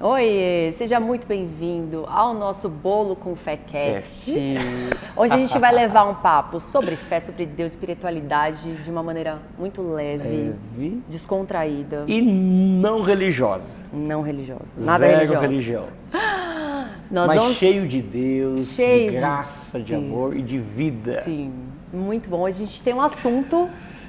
Oi, seja muito bem-vindo ao nosso Bolo com Fécast, onde a gente vai levar um papo sobre fé, sobre Deus, espiritualidade, de uma maneira muito leve, descontraída. E não religiosa. Não religiosa, nada Zero religiosa. religião. Mas cheio de Deus, cheio de graça, de amor e de vida. Sim, muito bom. Hoje a gente tem um assunto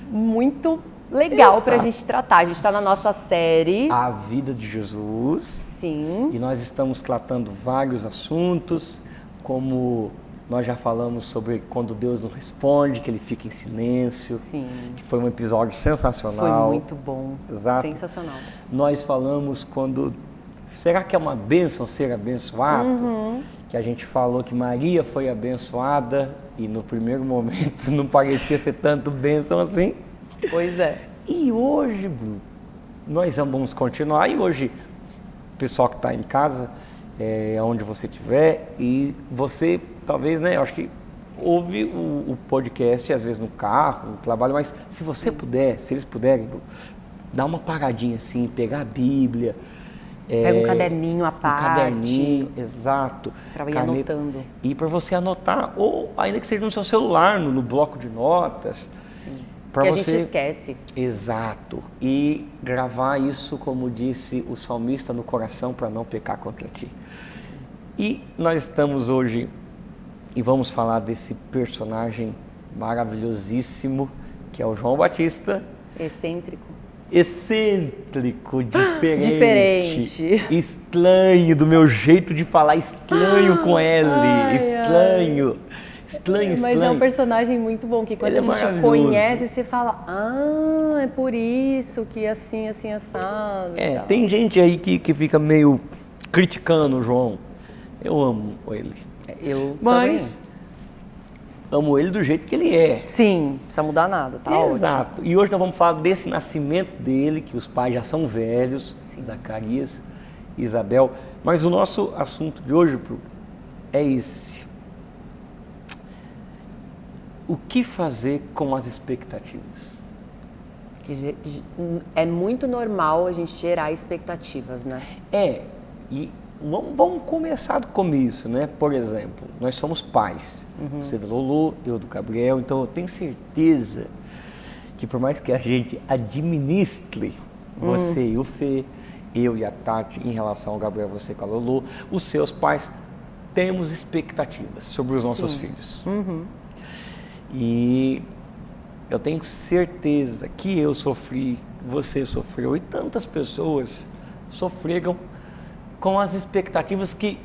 muito legal pra gente tratar. A gente está na nossa série A Vida de Jesus. Sim. E nós estamos tratando vários assuntos, como nós já falamos sobre quando Deus não responde, que ele fica em silêncio. Sim. Que foi um episódio sensacional. Foi muito bom. Exato. Sensacional. Nós falamos quando... Será que é uma bênção ser abençoado? Que a gente falou que Maria foi abençoada e no primeiro momento não parecia ser tanto bênção assim. Pois é. E hoje, Bru, nós vamos continuar. E hoje, o pessoal que está em casa, onde você estiver, e você talvez, né, eu acho que ouve o podcast, às vezes no carro, no trabalho, mas se você puder, se eles puderem, Bru, dá uma paradinha assim, pegar a Bíblia. Pega um caderninho à parte. Um caderninho, exato. Para ir anotando. E para você anotar, ou ainda que seja no seu celular, no bloco de notas. Sim. Porque a gente esquece. Exato. E gravar isso, como disse o salmista, no coração para não pecar contra ti. Sim. E nós estamos hoje e vamos falar desse personagem maravilhosíssimo, que é o João Batista. Excêntrico, diferente, estranho, do meu jeito de falar, estranho com L, estranho. Mas é um personagem muito bom, que quando a gente conhece, você fala, é por isso que assim, assado. Tem gente aí que fica meio criticando o João. Eu amo ele. Mas amo ele do jeito que ele é. Sim, não precisa mudar nada, tá ótimo. Exato. E hoje nós vamos falar desse nascimento dele, que os pais já são velhos, Zacarias e Isabel. Mas o nosso assunto de hoje, Bru, é esse. O que fazer com as expectativas? É muito normal a gente gerar expectativas, né? E vamos começar do começo, né? Por exemplo, nós somos pais. Você do Lolo, eu do Gabriel, então eu tenho certeza que por mais que a gente administre, você e o Fê, eu e a Tati, em relação ao Gabriel, você com a Lolo, os seus pais, temos expectativas sobre os nossos filhos. E eu tenho certeza que eu sofri, você sofreu e tantas pessoas sofreram com as expectativas que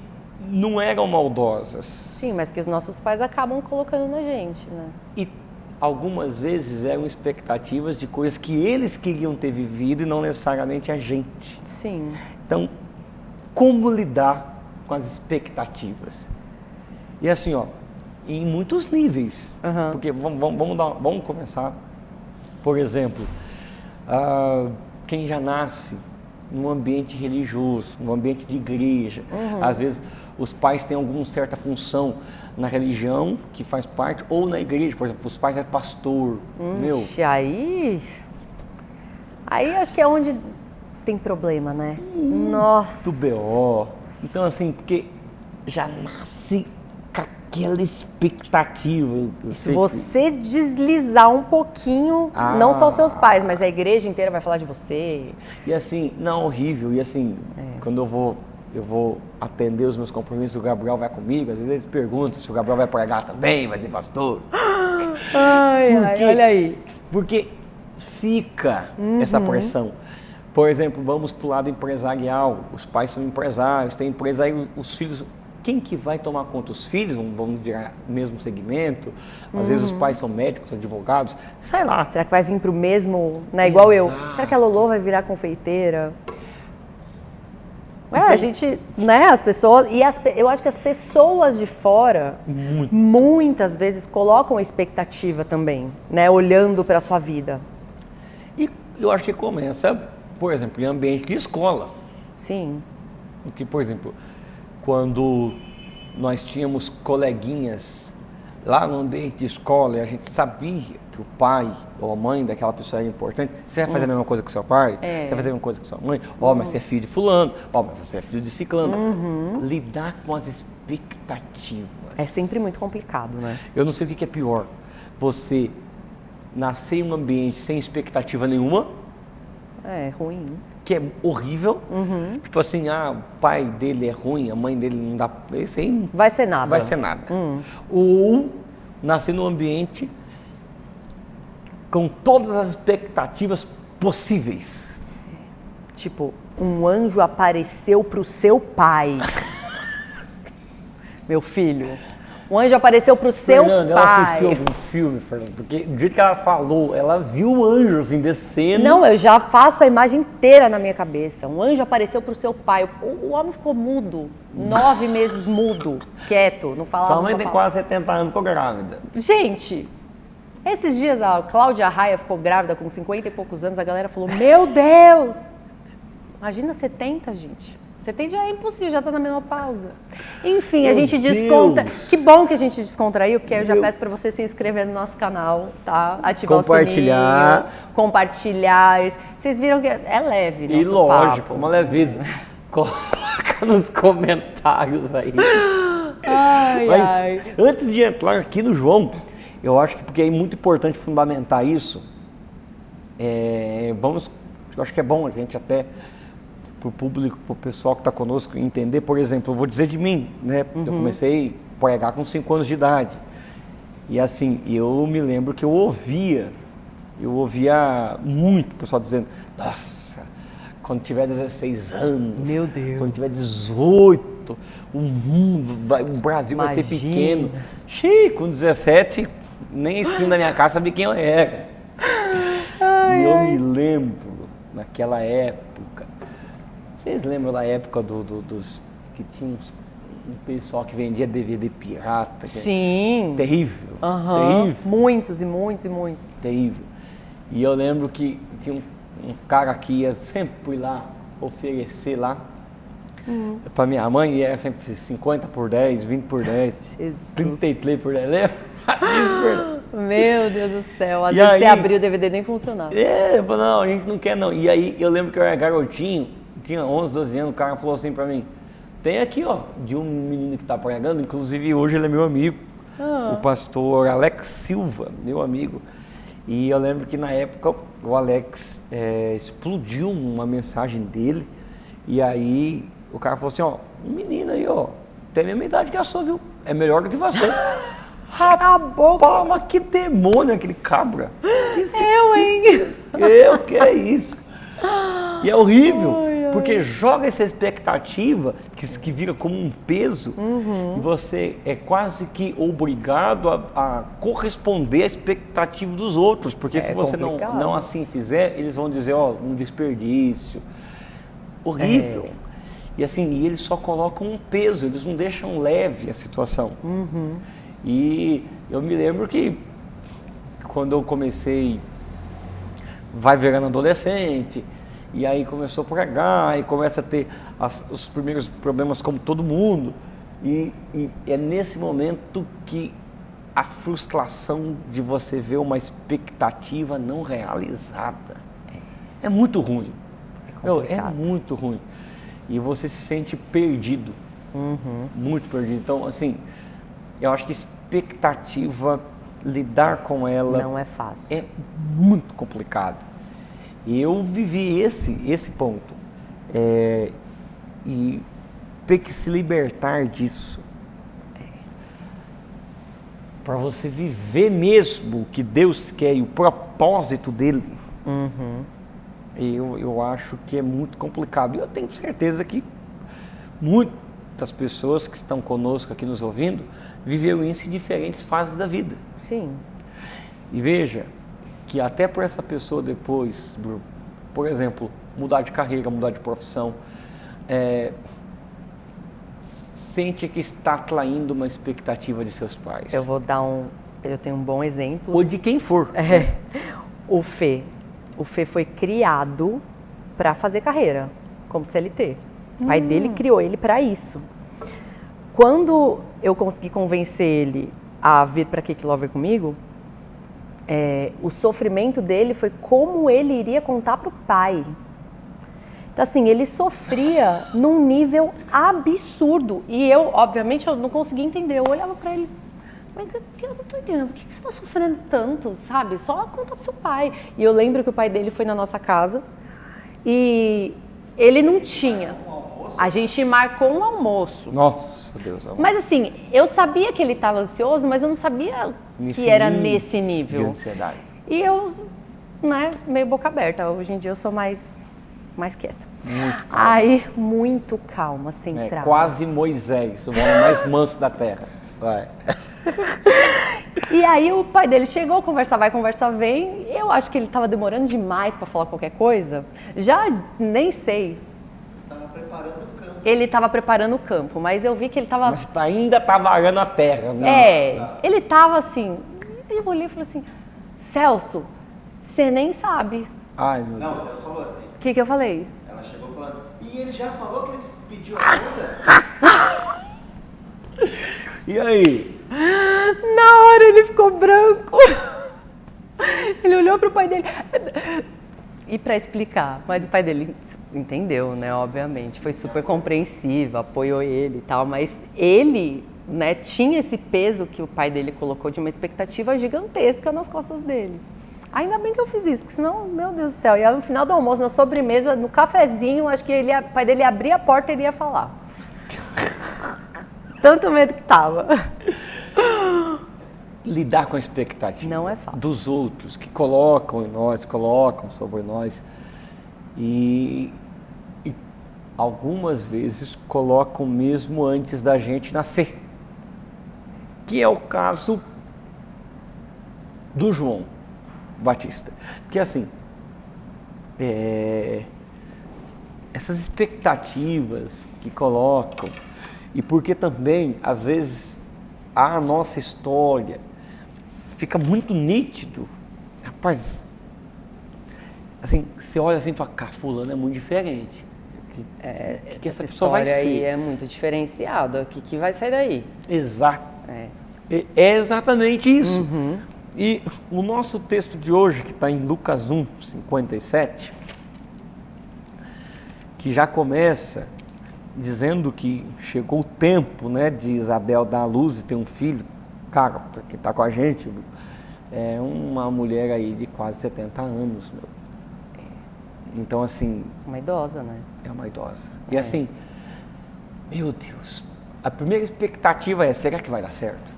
não eram maldosas. Sim, mas que os nossos pais acabam colocando na gente, né? E algumas vezes eram expectativas de coisas que eles queriam ter vivido e não necessariamente a gente. Sim. Então, como lidar com as expectativas? E assim, em muitos níveis. Porque vamos começar. Por exemplo, quem já nasce num ambiente religioso, num ambiente de igreja. Às vezes os pais têm alguma certa função na religião que faz parte, ou na igreja, por exemplo, os pais é pastor. Aí acho que é onde tem problema, né? Nossa. Do BO. Então assim, porque já nasce com aquela expectativa. Se você deslizar um pouquinho, não só os seus pais, mas a igreja inteira vai falar de você. E assim, não, horrível. E assim, quando eu vou atender os meus compromissos, o Gabriel vai comigo, às vezes eles perguntam se o Gabriel vai pregar também, vai ser pastor. Olha aí. Porque fica essa pressão. Por exemplo, vamos para o lado empresarial, os pais são empresários, tem empresa aí, os filhos... Quem que vai tomar conta? Os filhos vão virar o mesmo segmento? Às vezes os pais são médicos, advogados, sei lá. Será que vai vir para o mesmo, né? Igual eu. Será que a Lolo vai virar confeiteira? A gente, né, as pessoas... eu acho que as pessoas de fora, muitas vezes, colocam expectativa também, né? Olhando para a sua vida. E eu acho que começa, por exemplo, em ambiente de escola. Sim. Porque, por exemplo... Quando nós tínhamos coleguinhas lá no ambiente de escola, e a gente sabia que o pai ou a mãe daquela pessoa era importante, você vai fazer a mesma coisa que seu pai? Você vai fazer a mesma coisa que sua mãe? Mas você é filho de fulano, mas você é filho de ciclano. Lidar com as expectativas. É sempre muito complicado, né? Eu não sei o que é pior. Você nascer em um ambiente sem expectativa nenhuma. É ruim. Que é horrível. Tipo assim, o pai dele é ruim, a mãe dele não dá. Esse aí vai ser nada. Vai ser nada. Ou nascer num ambiente com todas as expectativas possíveis. Tipo, um anjo apareceu pro seu pai. Meu filho. Um anjo apareceu pro seu Fernanda, pai. Ela assistiu algum filme, Fernanda? Porque do jeito que ela falou, ela viu o anjo assim descendo. Não, eu já faço a imagem inteira na minha cabeça. Um anjo apareceu pro seu pai. O homem ficou mudo. 9 meses mudo, quieto, não falava. Sua mãe tem quase 70 anos, ficou grávida. Gente, esses dias a Cláudia Raia ficou grávida com 50 e poucos anos. A galera falou, meu Deus! Imagina 70, gente. 70 já é impossível, já tá na menopausa. Enfim, a gente desconta. Que bom que a gente descontraiu, porque aí eu já peço para você se inscrever no nosso canal, tá? Ativar o sininho, compartilhar. Vocês viram que é leve, nosso E lógico, papo. Uma leveza. Coloca nos comentários aí. Ai. Antes de entrar aqui no João, eu acho que porque é muito importante fundamentar isso, eu acho que é bom a gente até para o público, para o pessoal que está conosco entender. Por exemplo, eu vou dizer de mim, né? Eu comecei a pregar com 5 anos de idade. E assim, eu me lembro que eu ouvia muito o pessoal dizendo, nossa, quando tiver 16 anos, meu Deus, quando tiver 18, o Brasil vai ser pequeno. Com 17, nem a esquina da minha casa sabia quem eu era. E eu me lembro, naquela época, vocês lembram da época dos que tinha um pessoal que vendia DVD pirata? Sim. Terrível. Terrível. Muitos e muitos e muitos. Terrível. E eu lembro que tinha um cara que ia sempre lá oferecer lá para minha mãe, e era sempre 50 por 10, 20 por 10, Jesus. 33 por 10, lembra? Meu Deus do céu, às vezes você abriu o DVD e nem funcionava. Eu falei, não, a gente não quer não. E aí eu lembro que eu era garotinho, tinha 11, 12 anos, o cara falou assim pra mim, tem aqui, de um menino que tá pregando, inclusive hoje ele é meu amigo, o pastor Alex Silva, meu amigo. E eu lembro que na época o Alex explodiu uma mensagem dele, e aí o cara falou assim, um menino aí, tem a mesma idade que a sua, viu? É melhor do que você. Rapaz, mas que demônio aquele cabra. Que é isso? E é horrível, porque joga essa expectativa que vira como um peso, e você é quase que obrigado a corresponder à expectativa dos outros, porque se você não assim fizer, eles vão dizer, um desperdício. Horrível. E assim, eles só colocam um peso, eles não deixam leve a situação. E eu me lembro que quando eu comecei, vai virando adolescente, e aí começou a pregar, e começa a ter os primeiros problemas como todo mundo, e é nesse momento que a frustração de você ver uma expectativa não realizada é muito ruim. É muito ruim. E você se sente perdido, muito perdido. Então, assim, eu acho que expectativa, lidar com ela não é fácil. É muito complicado. E eu vivi esse ponto. E ter que se libertar disso. Para você viver mesmo o que Deus quer e o propósito dele. Eu acho que é muito complicado. E eu tenho certeza que muitas pessoas que estão conosco aqui nos ouvindo viveram isso em diferentes fases da vida. Sim. E veja que até por essa pessoa depois, por exemplo, mudar de carreira, mudar de profissão, sente que está traindo uma expectativa de seus pais. Eu tenho um bom exemplo. Ou de quem for. O Fê foi criado para fazer carreira, como CLT. O pai dele criou ele para isso. Quando eu consegui convencer ele a vir para Cake Lover comigo, o sofrimento dele foi como ele iria contar para o pai. Então, assim, ele sofria num nível absurdo. E eu, obviamente, eu não conseguia entender. Eu olhava para ele, mas eu não tô entendendo, por que você está sofrendo tanto, sabe? Só conta pro seu pai. E eu lembro que o pai dele foi na nossa casa e ele não tinha. A gente marcou um almoço. Nossa, Deus amor. Mas assim, eu sabia que ele estava ansioso, mas eu não sabia que era nesse nível. De ansiedade. E eu, né, meio boca aberta. Hoje em dia eu sou mais quieta. Muito calma. Aí, muito calma, centrada. Quase Moisés, o homem mais manso da terra. Vai. E aí o pai dele chegou, conversa vai, conversa vem. Eu acho que ele estava demorando demais para falar qualquer coisa. Já nem sei. Ele estava preparando o campo, mas eu vi que ele estava... Mas ainda estava arando a terra, né? Ele estava assim... Eu olhei e falei assim, Celso, você nem sabe. Ai, meu Deus. Não, você falou assim. O que eu falei? Ela chegou falando, e ele já falou que ele pediu ajuda? E aí? Na hora ele ficou branco. Ele olhou pro pai dele... E para explicar, mas o pai dele entendeu, né, obviamente, foi super compreensivo, apoiou ele e tal, mas ele, né, tinha esse peso que o pai dele colocou de uma expectativa gigantesca nas costas dele. Ainda bem que eu fiz isso, porque senão, meu Deus do céu, ia no final do almoço, na sobremesa, no cafezinho, acho que o pai dele ia abrir a porta e ele ia falar. Tanto medo que tava. Lidar com a expectativa não é fácil. Dos outros que colocam em nós, colocam sobre nós e algumas vezes colocam mesmo antes da gente nascer, que é o caso do João Batista, porque assim essas expectativas que colocam e porque também às vezes a nossa história fica muito nítido. Rapaz, assim, você olha assim e fala, cara, fulano é muito diferente. Que essa pessoa vai ser? Essa história aí é muito diferenciada. O que vai sair daí? Exato. É exatamente isso. Uhum. E o nosso texto de hoje, que está em Lucas 1, 57, que já começa dizendo que chegou o tempo, né, de Isabel dar à luz e ter um filho. Cara, que está com a gente, é uma mulher aí de quase 70 anos, meu. Então, assim... Uma idosa, né? É uma idosa. E assim, meu Deus, a primeira expectativa é, será que vai dar certo?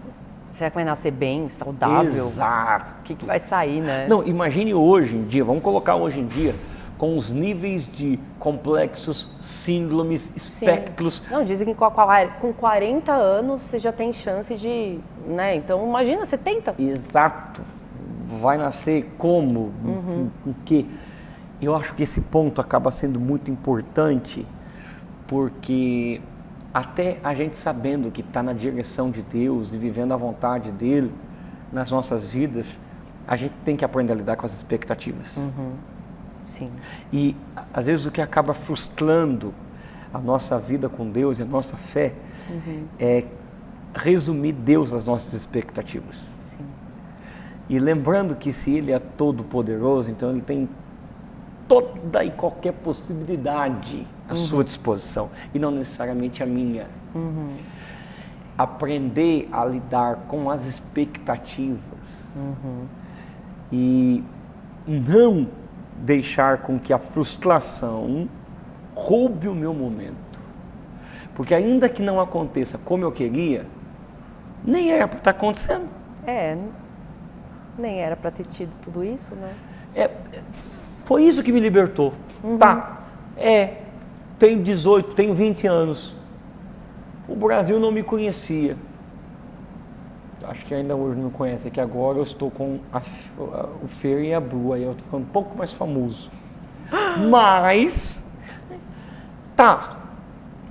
Será que vai nascer bem, saudável? Exato. O que vai sair, né? Não, imagine hoje em dia, vamos colocar hoje em dia, com os níveis de complexos, síndromes, espectros. Sim. Não, dizem que com 40 anos você já tem chance de, né? Então imagina, 70. Exato. Vai nascer como? Com que? Eu acho que esse ponto acaba sendo muito importante, porque até a gente sabendo que está na direção de Deus e vivendo a vontade dele nas nossas vidas, a gente tem que aprender a lidar com as expectativas. Sim. E às vezes o que acaba frustrando a nossa vida com Deus e a nossa fé é resumir Deus às nossas expectativas. Sim. E lembrando que se Ele é todo poderoso, então Ele tem toda e qualquer possibilidade à sua disposição e não necessariamente a minha. Aprender a lidar com as expectativas e não deixar com que a frustração roube o meu momento. Porque ainda que não aconteça como eu queria, nem era para estar acontecendo. Nem era para ter tido tudo isso, né? Foi isso que me libertou. Tá, tenho 18, tenho 20 anos. O Brasil não me conhecia. Acho que ainda hoje não conhece, é que agora eu estou com o Fer e a Bru, aí eu estou ficando um pouco mais famoso. Mas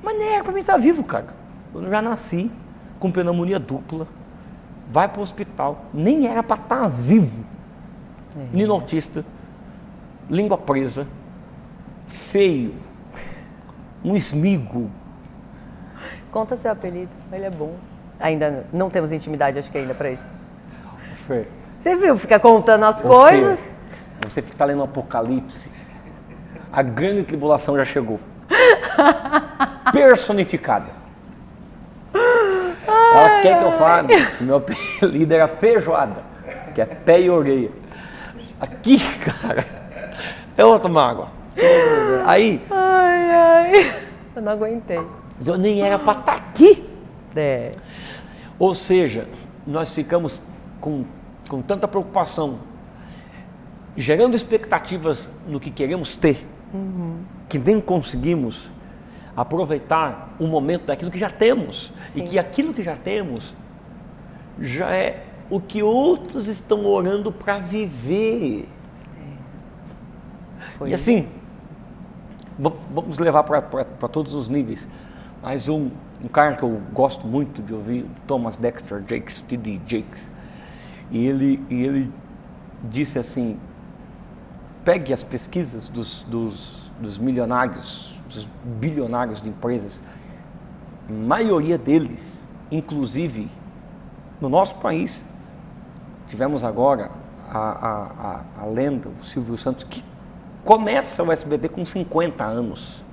nem era pra mim estar vivo, cara. Eu já nasci com pneumonia dupla, vai pro hospital, nem era pra estar vivo. Menino autista, língua presa, feio, um esmigo. Conta seu apelido, ele é bom. Ainda não temos intimidade, acho que ainda para isso. Fê, Você viu? Fica contando as coisas. Fê, você fica lendo o Apocalipse. A grande tribulação já chegou. Personificada. Ela quer que eu fale que meu apelido era feijoada, que é pé e orelha. Aqui, cara, eu vou tomar água. Aí, Eu não aguentei. eu nem era para estar aqui. É. Ou seja, nós ficamos com tanta preocupação, gerando expectativas no que queremos ter, que nem conseguimos aproveitar o momento daquilo que já temos. Sim. E que aquilo que já temos já é o que outros estão orando para viver. E assim, vamos levar para todos os níveis. Mas um cara que eu gosto muito de ouvir, Thomas Dexter Jakes, T.D. Jakes, e ele disse assim: pegue as pesquisas dos milionários, dos bilionários de empresas, a maioria deles, inclusive no nosso país, tivemos agora a lenda, o Silvio Santos, que começa o SBT com 50 anos.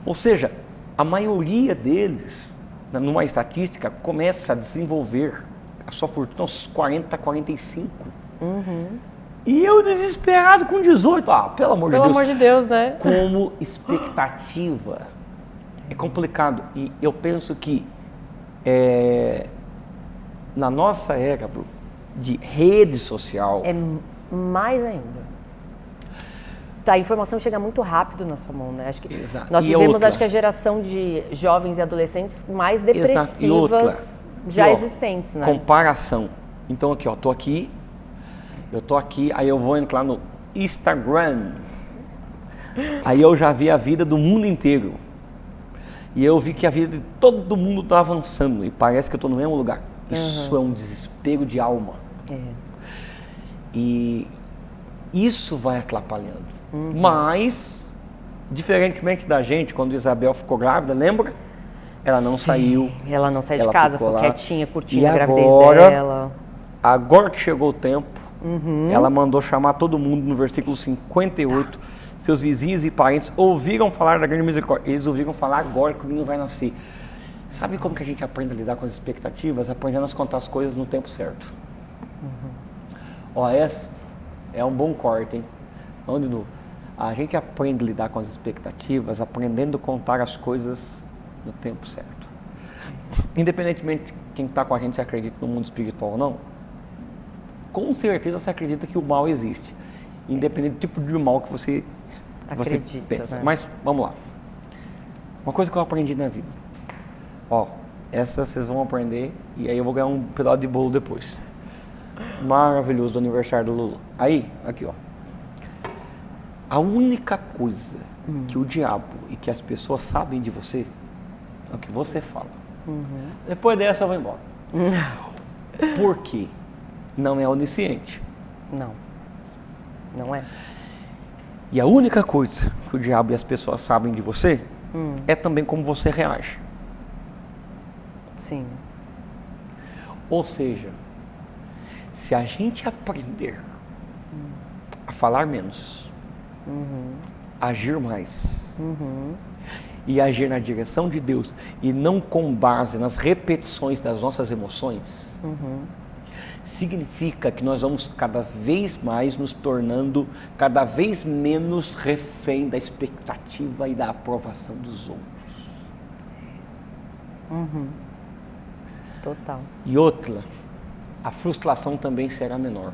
Ou seja, a maioria deles, numa estatística, começa a desenvolver a sua fortuna aos 40, 45. E eu desesperado com 18. Pelo amor de Deus. Pelo amor de Deus, né? Como expectativa. É complicado. E eu penso que na nossa era, Bru, de rede social... É mais ainda. A informação chega muito rápido na sua mão, né? Acho que Exato. nós E vivemos, outra? acho que a geração de jovens e adolescentes mais Exato. E outra? depressivas já E, ó, existentes, né? Comparação. Então aqui, ó, eu tô aqui, aí eu vou entrar no Instagram. Aí eu já vi a vida do mundo inteiro. E eu vi que a vida de todo mundo está avançando e parece que eu estou no mesmo lugar. Isso é um desespero de alma. E isso vai atrapalhando. Mas, diferentemente da gente, quando Isabel ficou grávida, lembra? Ela não saiu. Ela não saiu de ela casa, ficou ficou lá. quietinha, curtindo E a gravidez agora, dela. Agora que chegou o tempo, ela mandou chamar todo mundo no versículo 58. Seus vizinhos e parentes ouviram falar da grande misericórdia. Eles ouviram falar agora que o menino vai nascer. Sabe como que a gente aprende a lidar com as expectativas? Aprendendo a contar as coisas no tempo certo. Ó, esse é um bom corte, hein? Vamos de novo. A gente aprende a lidar com as expectativas aprendendo a contar as coisas no tempo certo. Independentemente de quem está com a gente se acredita no mundo espiritual ou não, com certeza você acredita que o mal existe. Independente do tipo de mal que você pensa. Né? Mas, vamos lá. Uma coisa que eu aprendi na vida. Ó, essa vocês vão aprender e aí eu vou ganhar um pedaço de bolo depois. Maravilhoso do aniversário do Lulu. Aí, aqui, ó. A única coisa que o diabo e que as pessoas sabem de você é o que você fala. Depois dessa eu vou embora. Por quê? Não é onisciente. Não. Não é. E a única coisa que o diabo e as pessoas sabem de você é também como você reage. Sim. Ou seja, se a gente aprender a falar menos, agir mais e agir na direção de Deus e não com base nas repetições das nossas emoções, significa que nós vamos cada vez mais nos tornando cada vez menos refém da expectativa e da aprovação dos outros. Total. E outra, a frustração também será menor.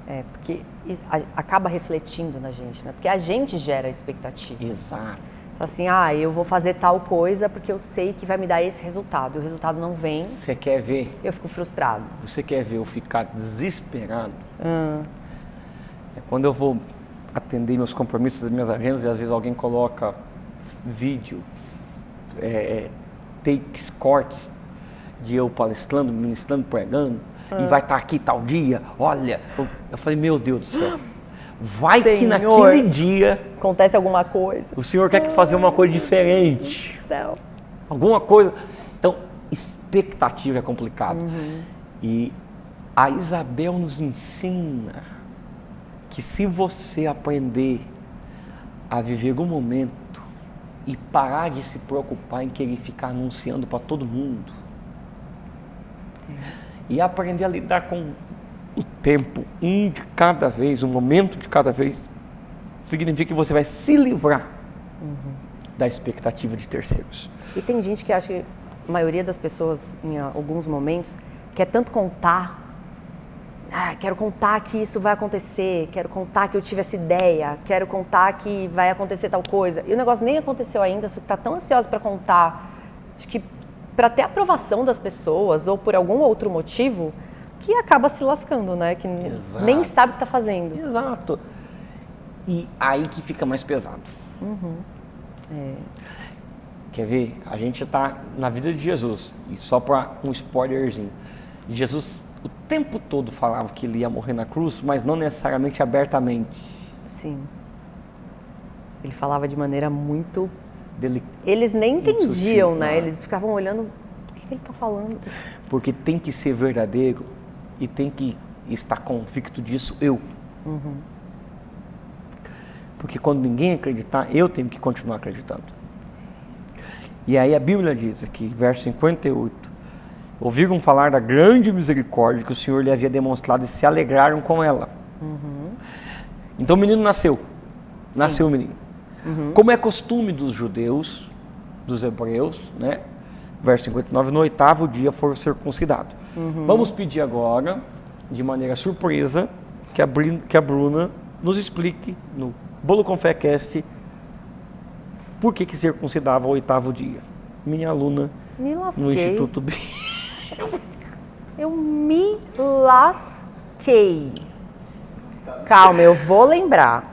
É, porque isso acaba refletindo na gente, né? Porque a gente gera a expectativa. Exato. Então assim, eu vou fazer tal coisa porque eu sei que vai me dar esse resultado. E o resultado não vem. Você quer ver? Eu fico frustrado. Você quer ver eu ficar desesperado? É quando eu vou atender meus compromissos, as minhas agendas, e às vezes alguém coloca vídeo, takes, cortes de eu palestrando, ministrando, pregando, e vai estar aqui tal dia, olha, eu falei, meu Deus do céu, vai Senhor, que naquele dia acontece alguma coisa. o Senhor quer fazer uma coisa diferente, Céu. alguma coisa. Então, expectativa é complicado. E a Isabel nos ensina que se você aprender a viver o momento e parar de se preocupar em querer ficar anunciando para todo mundo, e aprender a lidar com o tempo, um de cada vez, um momento de cada vez, significa que você vai se livrar da expectativa de terceiros. E tem gente que acha que a maioria das pessoas, em alguns momentos, quer tanto contar. Quero contar que isso vai acontecer, quero contar que eu tive essa ideia, quero contar que vai acontecer tal coisa. E o negócio nem aconteceu ainda, só que está tão ansiosa para contar, acho que para ter aprovação das pessoas ou por algum outro motivo, que acaba se lascando, né? Que nem sabe o que está fazendo. Exato. E aí que fica mais pesado. Quer ver? A gente está na vida de Jesus, e só para um spoilerzinho, Jesus o tempo todo falava que ele ia morrer na cruz, mas não necessariamente abertamente. Sim. Ele falava de maneira muito... delicada. Eles nem entendiam, sutil, né? Eles ficavam olhando, o que ele está falando? Porque tem que ser verdadeiro e tem que estar convicto disso eu. Porque quando ninguém acreditar, eu tenho que continuar acreditando. E aí a Bíblia diz aqui, verso 58, ouviram falar da grande misericórdia que o Senhor lhe havia demonstrado e se alegraram com ela. Então o menino nasceu. Nasceu o menino. Como é costume dos judeus, dos hebreus, né? Verso 59, no 8º dia for circuncidado. Vamos pedir agora, de maneira surpresa, que a Bruna nos explique no Bolo com Fé Cast por que circuncidava ao 8º dia. Minha aluna no Instituto B. Eu me lasquei. Calma, eu vou lembrar.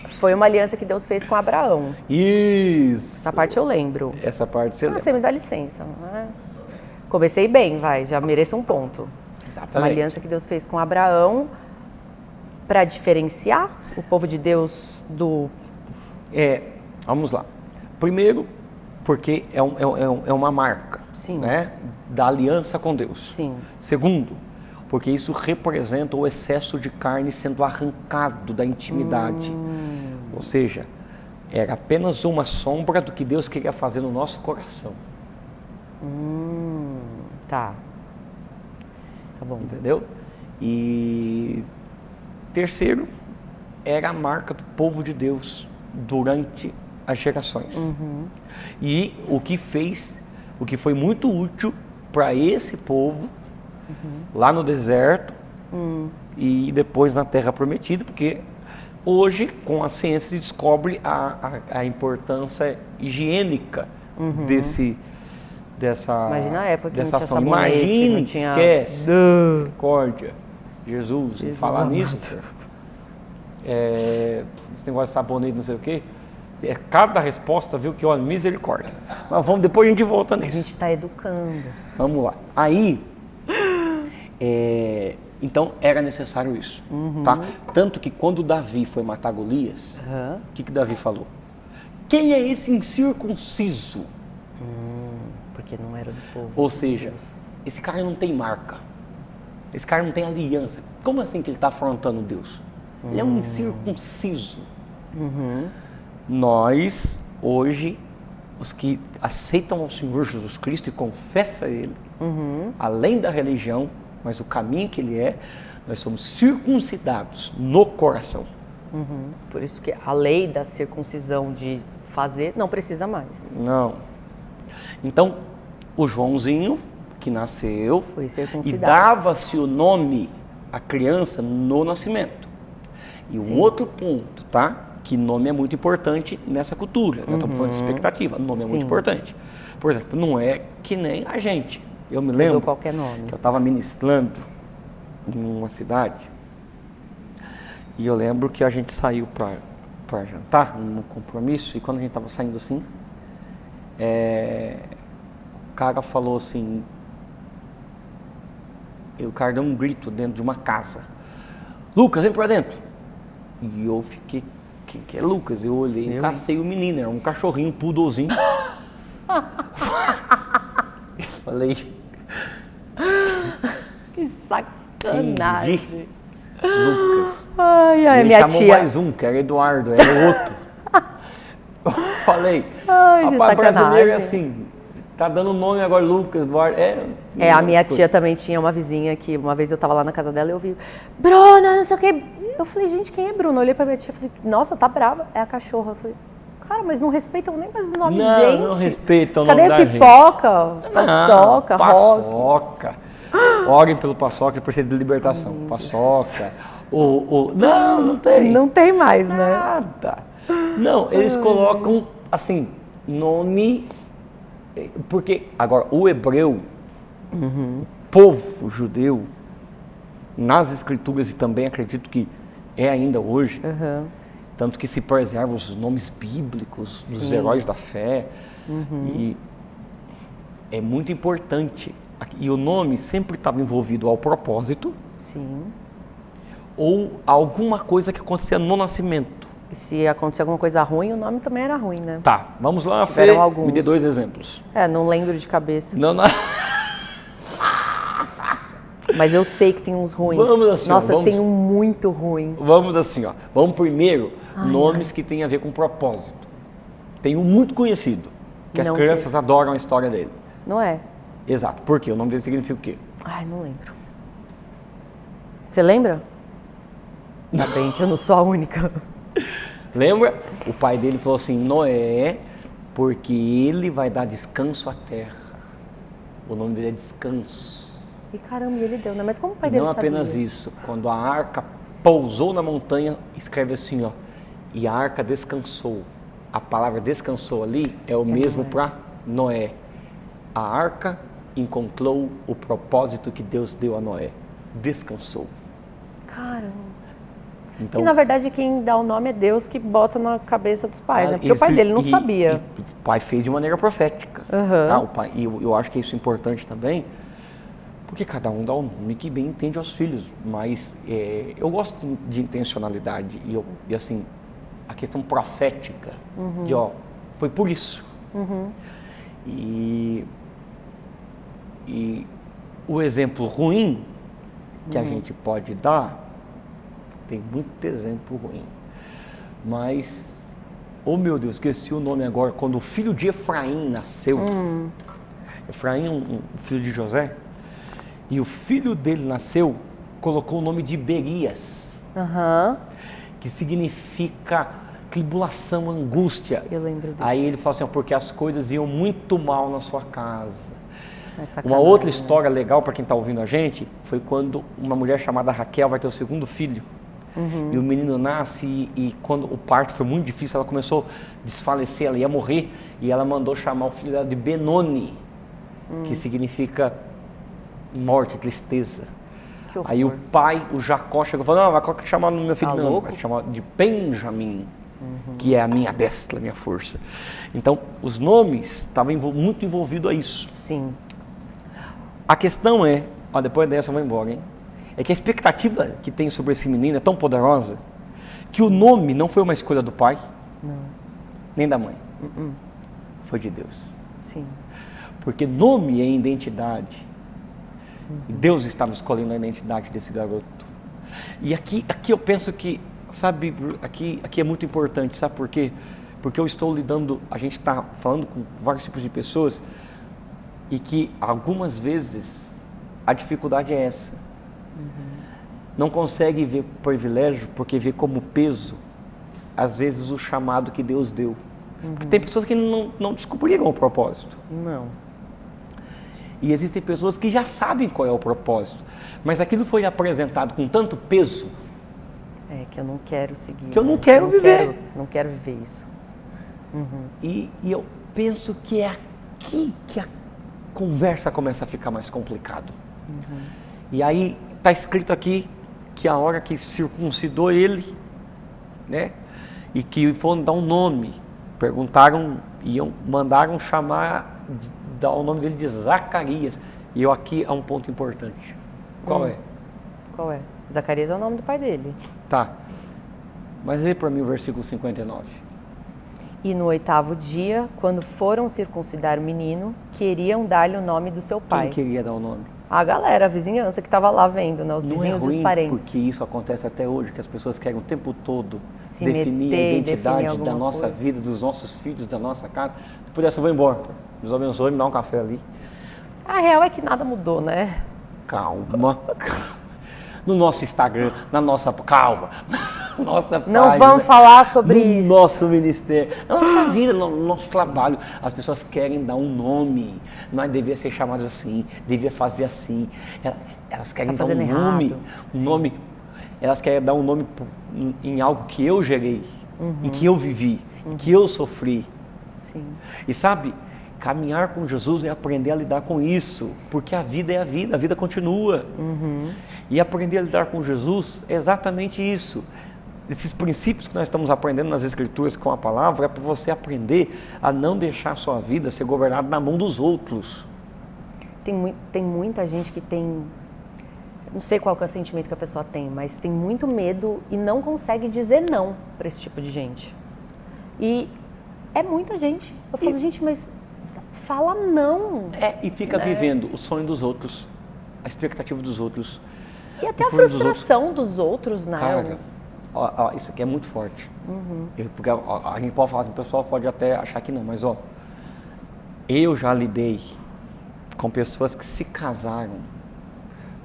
Foi uma aliança que Deus fez com Abraão. Isso. Essa parte eu lembro. Essa parte você lembra. Você me dá licença. Né? Comecei bem, já mereço um ponto. Exatamente. Uma aliança que Deus fez com Abraão para diferenciar o povo de Deus do... Vamos lá. Primeiro, porque é uma marca, né, da aliança com Deus. Sim. Segundo, porque isso representa o excesso de carne sendo arrancado da intimidade. Ou seja, era apenas uma sombra do que Deus queria fazer no nosso coração. Tá bom. Entendeu? E terceiro, era a marca do povo de Deus durante as gerações. E o que foi muito útil para esse povo lá no deserto e depois na Terra Prometida, porque hoje, com a ciência, se descobre a importância higiênica dessa Imagina a época que não tinha ação. sabonete, Imagine, não tinha... esquece, misericórdia, Jesus falar nisso, esse negócio de sabonete, não sei o quê, cada resposta, viu, que olha, misericórdia. Mas depois a gente volta nisso. A gente está educando. Vamos lá. Aí, então era necessário isso, tá? Tanto que quando Davi foi matar Golias, o que Davi falou? Quem é esse incircunciso? Porque não era do povo. Ou seja, esse cara não tem marca. Esse cara não tem aliança. Como assim que ele está afrontando Deus? Ele é um incircunciso. Nós, hoje, os que aceitam ao Senhor Jesus Cristo e confessam Ele, além da religião, mas o caminho que Ele é, nós somos circuncidados no coração. Por isso que a lei da circuncisão de fazer não precisa mais. Não. Então, o Joãozinho, que nasceu, foi e circuncidado. dava-se o nome à criança no nascimento. E um outro ponto, tá? Que nome é muito importante nessa cultura. Nós estamos falando de expectativa. Nome é muito importante. Por exemplo, não é que nem a gente. Eu me lembro qualquer nome. Que eu estava ministrando em uma cidade e eu lembro que a gente saiu para jantar num compromisso, e quando a gente estava saindo assim, o cara falou assim, o cara deu um grito dentro de uma casa: Lucas, vem pra dentro. E eu fiquei, quem que é Lucas? Eu olhei e cacei o menino, era um cachorrinho, um poodlezinho. Falei. Que sacanagem. Lucas. Ai, Ele minha chamou tia. mais um, que era Eduardo, era o outro. Falei, Ai, que rapaz, brasileiro é sacanagem. assim, tá dando nome agora, Lucas, Eduardo. A minha tia também tinha uma vizinha que uma vez eu tava lá na casa dela e eu vi, Bruna, não sei o que. Eu falei, gente, quem é Bruna? Eu olhei pra minha tia e falei, nossa, tá brava, é a cachorra. Eu falei, cara, mas não respeitam nem mais o nome, Não, gente. não respeitam o Cadê nome da gente. pipoca, paçoca, rock? Paçoca. Orem pelo paçoca, precisa de libertação. Paçoca. Não tem. Não tem mais, né? Nada. Não, eles colocam, assim, nome... Porque, agora, o hebreu, o povo judeu, nas escrituras, e também acredito que é ainda hoje, tanto que se preservam os nomes bíblicos dos heróis da fé, e é muito importante. E o nome sempre estava envolvido ao propósito, Sim. ou a alguma coisa que acontecia no nascimento. E se acontecer alguma coisa ruim, o nome também era ruim, né? Tá, vamos lá, Fê, tiveram alguns. me dê 2 exemplos. Não lembro de cabeça. Não. Mas eu sei que tem uns ruins. Vamos assim, ó, Nossa, vamos- tem um muito ruim. Vamos assim, ó. Vamos primeiro, nomes que têm a ver com propósito. Tem um muito conhecido, que as Não crianças adoram a história dele. Não é? Exato. Por quê? O nome dele significa o quê? Ai, não lembro. Você lembra? Ainda bem que eu não sou a única. Lembra? O pai dele falou assim, Noé, porque ele vai dar descanso à terra. O nome dele é Descanso. E caramba, ele deu, né? Mas como o pai dele Não sabia? apenas isso, quando a arca pousou na montanha, escreve assim, ó, e a arca descansou. A palavra descansou ali é o mesmo para Noé. A arca encontrou o propósito que Deus deu a Noé. Descansou. Caramba. Então, E na verdade quem dá o nome é Deus que bota na cabeça dos pais, né? Porque o pai esse- dele não sabia. e o pai fez de maneira profética. Tá? O pai, e eu acho que isso é importante também, porque cada um dá o nome que bem entende aos filhos. Mas eu gosto de intencionalidade e assim, a questão profética de, foi por isso. E o exemplo ruim que a gente pode dar, tem muito exemplo ruim, mas, oh meu Deus, esqueci o nome agora, quando o filho de Efraim nasceu, Efraim, um filho de José, e o filho dele nasceu, colocou o nome de Berias, que significa tribulação, angústia. Eu lembro disso. Aí ele falou assim, ó, porque as coisas iam muito mal na sua casa. É Uma sacanagem, outra né? história legal para quem está ouvindo a gente foi quando uma mulher chamada Raquel vai ter o segundo filho. E o menino nasce e quando o parto foi muito difícil, ela começou a desfalecer, ela ia morrer e ela mandou chamar o filho dela de Benoni, que significa morte, tristeza. Que horror. Aí o pai, o Jacó, chegou e falou, não, vai chamar no meu filho, Tá não, louco? vai chamar de Benjamim, que é a minha destra, a minha força. Então, os nomes estavam muito envolvidos a isso. Sim. A questão é, depois dessa eu vou embora, hein? É que a expectativa que tem sobre esse menino é tão poderosa que o nome não foi uma escolha do pai, nem da mãe. Foi de Deus. Sim. Porque nome é identidade. E Deus estava escolhendo a identidade desse garoto. E aqui eu penso que, sabe, aqui é muito importante, sabe por quê? Porque eu estou lidando, a gente está falando com vários tipos de pessoas e que algumas vezes a dificuldade é essa. Não consegue ver privilégio porque vê como peso, às vezes, o chamado que Deus deu. Porque tem pessoas que não descobriram o propósito. Não. E existem pessoas que já sabem qual é o propósito, mas aquilo foi apresentado com tanto peso É que eu não quero seguir. que eu não quero viver. Não quero viver isso. E eu penso que é aqui que a conversa começa a ficar mais complicado. E aí está escrito aqui que a hora que circuncidou ele, né, e que foram dar um nome, mandaram chamar, dar o nome dele de Zacarias. E aqui há um ponto importante. Qual é? Qual é? Zacarias é o nome do pai dele. Tá. Mas lê para mim o versículo 59. E no 8º dia, quando foram circuncidar o menino, queriam dar-lhe o nome do seu pai. Quem queria dar o nome? A galera, a vizinhança que estava lá vendo, né? Os Não vizinhos é ruim, e os parentes. porque isso acontece até hoje, que as pessoas querem o tempo todo Se definir meter, a identidade definir da nossa coisa. vida, dos nossos filhos, da nossa casa. Depois dessa eu vou embora. Deus abençoe, me dá um café ali. A real é que nada mudou, né? Calma. No nosso Instagram, na nossa... Calma. Nossa página, Não vamos falar sobre isso. No nosso ministério, na nossa vida, no nosso trabalho. As pessoas querem dar um nome. Não devia ser chamado assim, devia fazer assim. Elas querem dar um nome. Nome. Elas querem dar um nome em algo que eu gerei, em que eu vivi, em que eu sofri. Sim. E sabe, caminhar com Jesus é aprender a lidar com isso, porque a vida é a vida continua. E aprender a lidar com Jesus é exatamente isso. Esses princípios que nós estamos aprendendo nas Escrituras com a palavra é para você aprender a não deixar a sua vida ser governada na mão dos outros. Tem muita gente que tem... Não sei qual que é o sentimento que a pessoa tem, mas tem muito medo e não consegue dizer não para esse tipo de gente. E é muita gente. Eu falo, gente, mas fala não. E fica vivendo o sonho dos outros, a expectativa dos outros. E até a frustração dos outros, né? Cara, isso aqui é muito forte. Porque a gente pode falar assim, o pessoal pode até achar que não, mas eu já lidei com pessoas que se casaram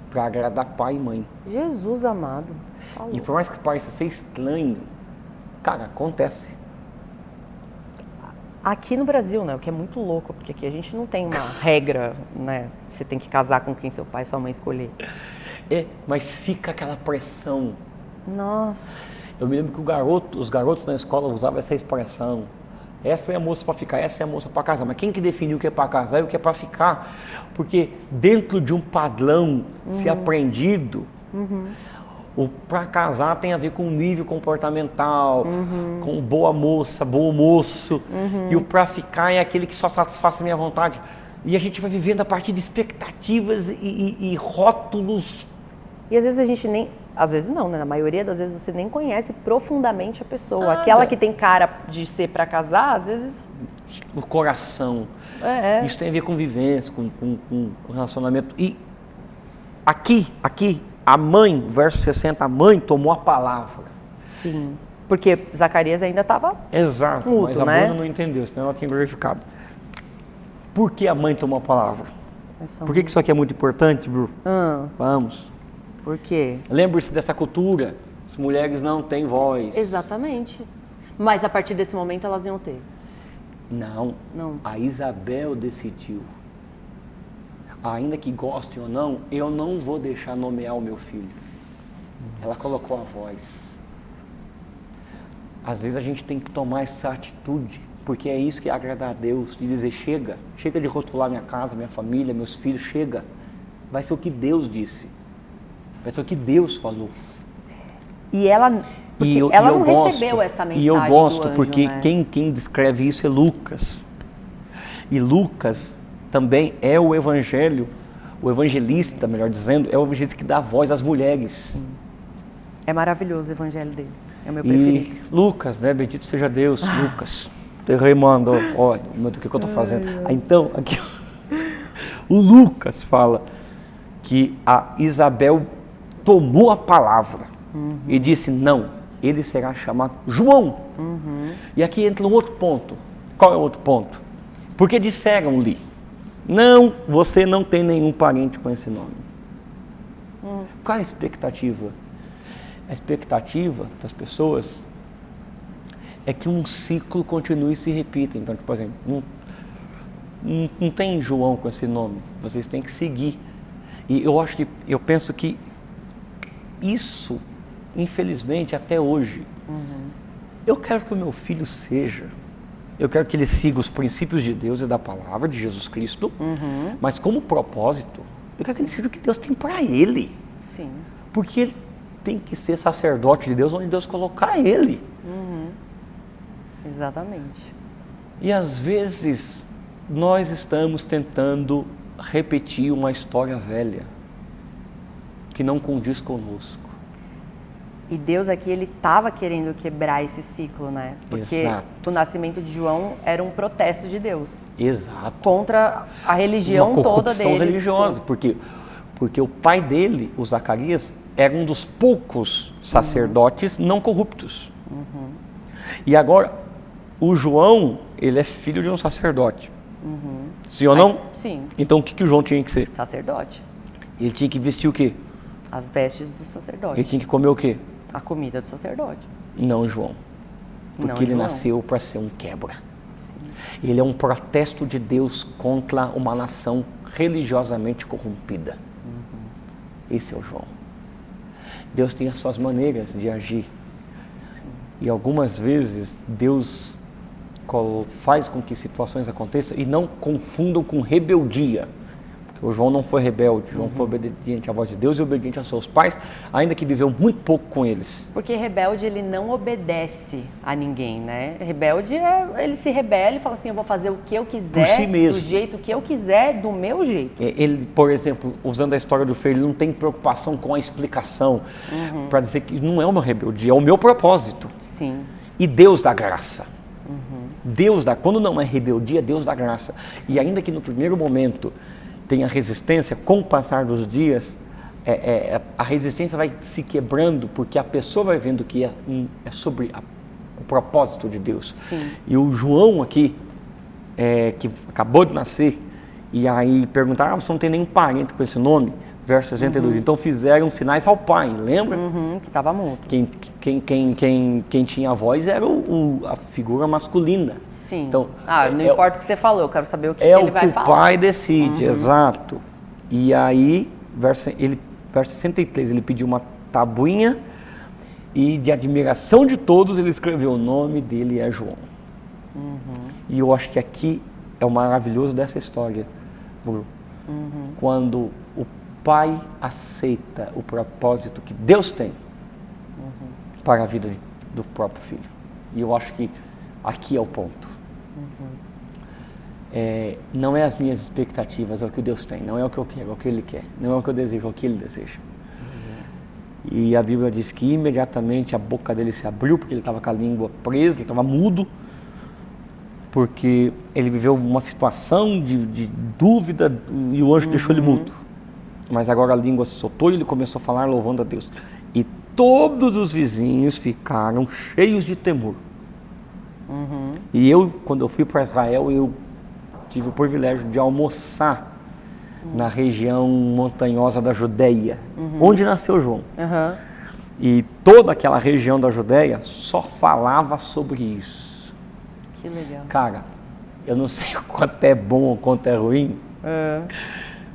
para agradar pai e mãe. Jesus amado. Falou. E por mais que pareça ser estranho, cara, acontece. Aqui no Brasil, né, o que é muito louco, porque aqui a gente não tem uma regra, né, você tem que casar com quem seu pai e sua mãe escolher. Mas fica aquela pressão. Nossa. Eu me lembro que os garotos na escola usavam essa expressão. Essa é a moça para ficar, essa é a moça para casar. Mas quem que definiu o que é para casar e o que é para ficar? Porque dentro de um padrão se aprendido, o para casar tem a ver com nível comportamental, com boa moça, bom moço. E o para ficar é aquele que só satisfaz a minha vontade. E a gente vai vivendo a partir de expectativas e rótulos. E às vezes a gente nem... Às vezes não, né? Na maioria das vezes você nem conhece profundamente a pessoa. Aquela que tem cara de ser para casar, às vezes... O coração. Isso tem a ver com vivência, com relacionamento. E aqui, a mãe, verso 60, a mãe tomou a palavra. Sim. Porque Zacarias ainda estava Exato, mudo, mas a né? Bruna não entendeu, senão ela tinha verificado. Por que a mãe tomou a palavra? Por que isso aqui é muito importante, Bru? Vamos. Por quê? Lembre-se dessa cultura. As mulheres não têm voz. Exatamente. Mas a partir desse momento elas iam ter. Não. A Isabel decidiu. Ainda que gostem ou não, eu não vou deixar nomear o meu filho. Ela colocou a voz. Às vezes a gente tem que tomar essa atitude, porque é isso que agrada a Deus, de dizer, chega de rotular minha casa, minha família, meus filhos, chega. Vai ser o que Deus disse. Vai ser o que Deus falou. E ela não recebeu essa mensagem. E eu gosto do anjo, porque né? quem descreve isso é Lucas. E Lucas também é o evangelista, melhor dizendo, é o evangelista que dá voz às mulheres. Sim. É maravilhoso o evangelho dele. É o meu preferido. Lucas, né? Bendito seja Deus, Lucas. Remando, olha, o que eu estou fazendo. Então, aqui, o Lucas fala que a Isabel tomou a palavra e disse, não, ele será chamado João. E aqui entra um outro ponto. Qual é o outro ponto? Porque disseram-lhe, não, você não tem nenhum parente com esse nome. Qual é a expectativa? A expectativa das pessoas é que um ciclo continue e se repita. Então, por exemplo, não tem João com esse nome, vocês têm que seguir. E eu penso que isso, infelizmente, até hoje, eu quero que o meu filho seja, eu quero que ele siga os princípios de Deus e da palavra de Jesus Cristo, mas como propósito, eu quero que ele seja o que Deus tem para ele. Sim. Porque ele tem que ser sacerdote de Deus onde Deus colocar ele. Exatamente. E às vezes nós estamos tentando repetir uma história velha que não condiz conosco. E Deus aqui, ele estava querendo quebrar esse ciclo, né? Porque Exato. o nascimento de João era um protesto de Deus. Exato. Contra a religião toda deles. Uma religiosa, porque o pai dele, o Zacarias, era um dos poucos sacerdotes não corruptos. E agora, o João, ele é filho de um sacerdote. Sim ou não? Sim. Então o que o João tinha que ser? Sacerdote. Ele tinha que vestir o quê? As vestes do sacerdote. Ele tinha que comer o quê? A comida do sacerdote. Não João. Porque Não, ele João. nasceu para ser um quebra. Sim. Ele é um protesto de Deus contra uma nação religiosamente corrompida. Esse é o João. Deus tem as suas maneiras de agir. Sim. E algumas vezes Deus faz com que situações aconteçam e não confundam com rebeldia. Porque o João não foi rebelde, João foi obediente à voz de Deus e obediente aos seus pais, ainda que viveu muito pouco com eles. Porque rebelde, ele não obedece a ninguém, né? Rebelde, ele se rebela e fala assim, eu vou fazer o que eu quiser, por si mesmo. Do jeito que eu quiser, do meu jeito. Ele, por exemplo, usando a história do filho, ele não tem preocupação com a explicação, para dizer que não é uma rebeldia, é o meu propósito. Sim. E Deus dá graça. Deus dá, quando não é rebeldia, Deus dá graça. E ainda que no primeiro momento tenha resistência, com o passar dos dias, a resistência vai se quebrando, porque a pessoa vai vendo que é sobre o propósito de Deus. Sim. E o João aqui, que acabou de nascer, e aí perguntaram, você não tem nenhum parente com esse nome? Verso 62. Então fizeram sinais ao pai, lembra? Que estava mudo. Quem tinha a voz era a figura masculina. Sim. Então, não importa o que você falou, eu quero saber o que ele vai falar. É o pai decide, exato. E aí, verso 63, ele pediu uma tabuinha e de admiração de todos ele escreveu o nome dele é João. E eu acho que aqui é o maravilhoso dessa história, Bru. Quando o pai aceita o propósito que Deus tem para a vida do próprio filho. E eu acho que aqui é o ponto. Não é as minhas expectativas, é o que Deus tem. Não é o que eu quero, é o que Ele quer. Não é o que eu desejo, é o que Ele deseja. E a Bíblia diz que imediatamente a boca dele se abriu, porque ele estava com a língua presa, ele estava mudo, porque ele viveu uma situação de dúvida e o anjo deixou ele mudo. Mas agora a língua se soltou e ele começou a falar louvando a Deus. E todos os vizinhos ficaram cheios de temor. E eu, quando eu fui para Israel, eu tive o privilégio de almoçar na região montanhosa da Judéia, onde nasceu João. E toda aquela região da Judéia só falava sobre isso. Que legal. Cara, eu não sei o quanto é bom ou quanto é ruim,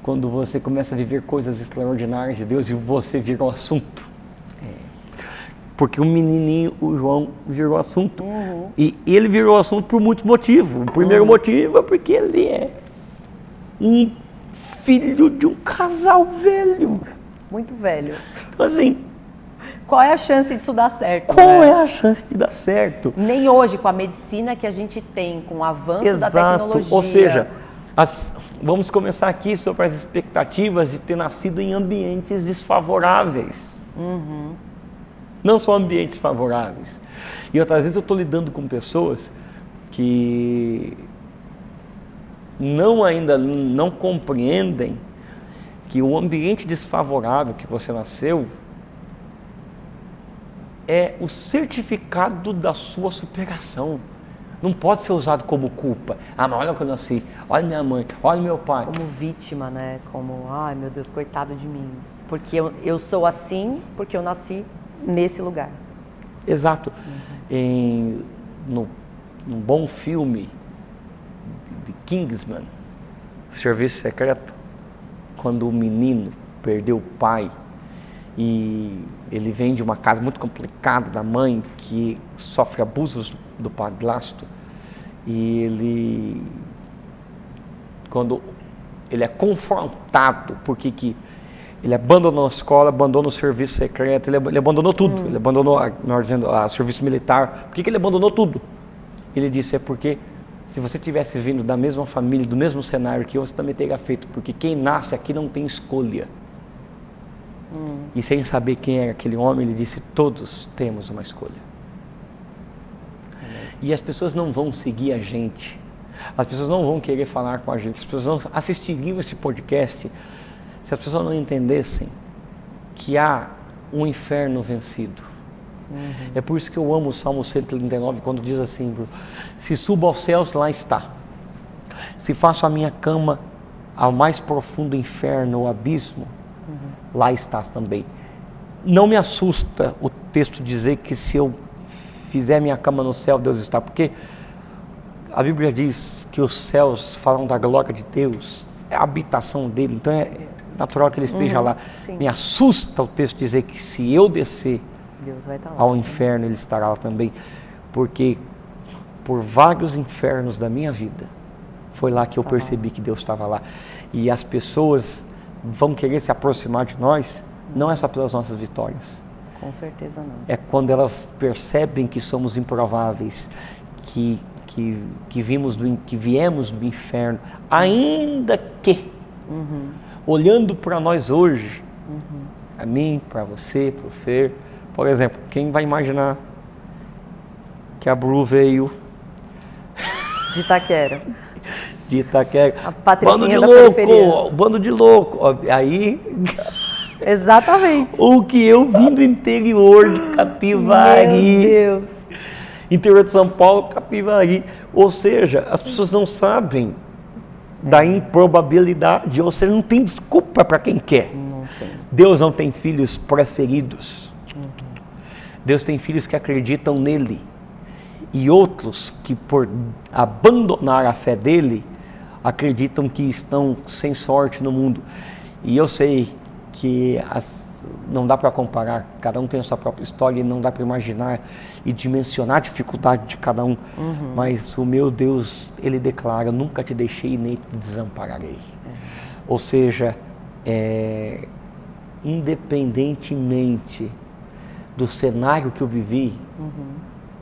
quando você começa a viver coisas extraordinárias de Deus e você vira um assunto. Porque o menininho, o João, virou assunto. E ele virou assunto por muitos motivos. O primeiro motivo é porque ele é um filho de um casal velho. Muito velho. Então assim, qual é a chance disso dar certo? Qual é a chance de dar certo? Nem hoje, com a medicina que a gente tem, com o avanço da tecnologia. Ou seja, vamos começar aqui sobre as expectativas de ter nascido em ambientes desfavoráveis. Não são ambientes favoráveis. E outras vezes eu estou lidando com pessoas que ainda não compreendem que o ambiente desfavorável que você nasceu é o certificado da sua superação. Não pode ser usado como culpa. Mas olha que eu nasci, olha minha mãe, olha meu pai. Como vítima, né? Como, ai meu Deus, coitado de mim. Porque eu sou assim, porque eu nasci nesse lugar. Exato. Num bom filme de Kingsman, Serviço Secreto, quando o menino perdeu o pai e ele vem de uma casa muito complicada da mãe que sofre abusos do padrasto, e quando ele é confrontado porque ele abandonou a escola, abandonou o serviço secreto, ele abandonou tudo, ele abandonou o serviço militar. Por que ele abandonou tudo? Ele disse, é porque se você tivesse vindo da mesma família, do mesmo cenário que eu, você também teria feito, porque quem nasce aqui não tem escolha. E sem saber quem era aquele homem, ele disse, todos temos uma escolha. E as pessoas não vão seguir a gente. As pessoas não vão querer falar com a gente. As pessoas não assistiriam esse podcast se as pessoas não entendessem que há um inferno vencido. É por isso que eu amo o Salmo 139, quando diz assim, se subo aos céus, lá está. Se faço a minha cama ao mais profundo inferno, o abismo, lá estás também. Não me assusta o texto dizer que se eu fizer minha cama no céu, Deus está, porque a Bíblia diz que os céus falam da glória de Deus, é a habitação dele, então é natural que ele esteja lá. Sim. Me assusta o texto dizer que se eu descer Deus vai estar lá ao inferno, ele estará lá também, porque por vários infernos da minha vida, foi lá que eu percebi que Deus estava lá. E as pessoas vão querer se aproximar de nós, não é só pelas nossas vitórias. Com certeza não. É quando elas percebem que somos improváveis, que viemos do inferno, ainda que, olhando para nós hoje, a mim, para você, para o Fer, por exemplo, quem vai imaginar que a Bru veio de Itaquera? De Itaquera. A Patricinha Bando de louco, bando de louco. Aí... Exatamente. O que eu vim do interior de Capivari. Meu Deus. Interior de São Paulo, Capivari. Ou seja, as pessoas não sabem da improbabilidade. Ou seja, não tem desculpa para quem quer. Não tem. Deus não tem filhos preferidos. Deus tem filhos que acreditam nele. E outros que, por abandonar a fé dele, acreditam que estão sem sorte no mundo. E eu sei que não dá para comparar, cada um tem a sua própria história e não dá para imaginar e dimensionar a dificuldade de cada um. Mas o meu Deus, ele declara, nunca te deixei nem te desampararei. Ou seja, independentemente do cenário que eu vivi,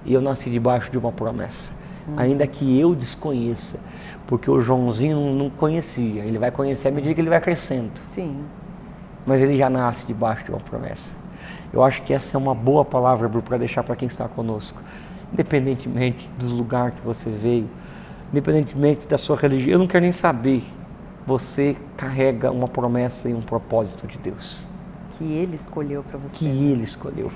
eu nasci debaixo de uma promessa. Ainda que eu desconheça, porque o Joãozinho não conhecia, ele vai conhecer à medida que ele vai crescendo. Sim. Mas ele já nasce debaixo de uma promessa. Eu acho que essa é uma boa palavra para deixar para quem está conosco. Independentemente do lugar que você veio, independentemente da sua religião, eu não quero nem saber. Você carrega uma promessa e um propósito de Deus. Que Ele escolheu para você. Que Ele escolheu.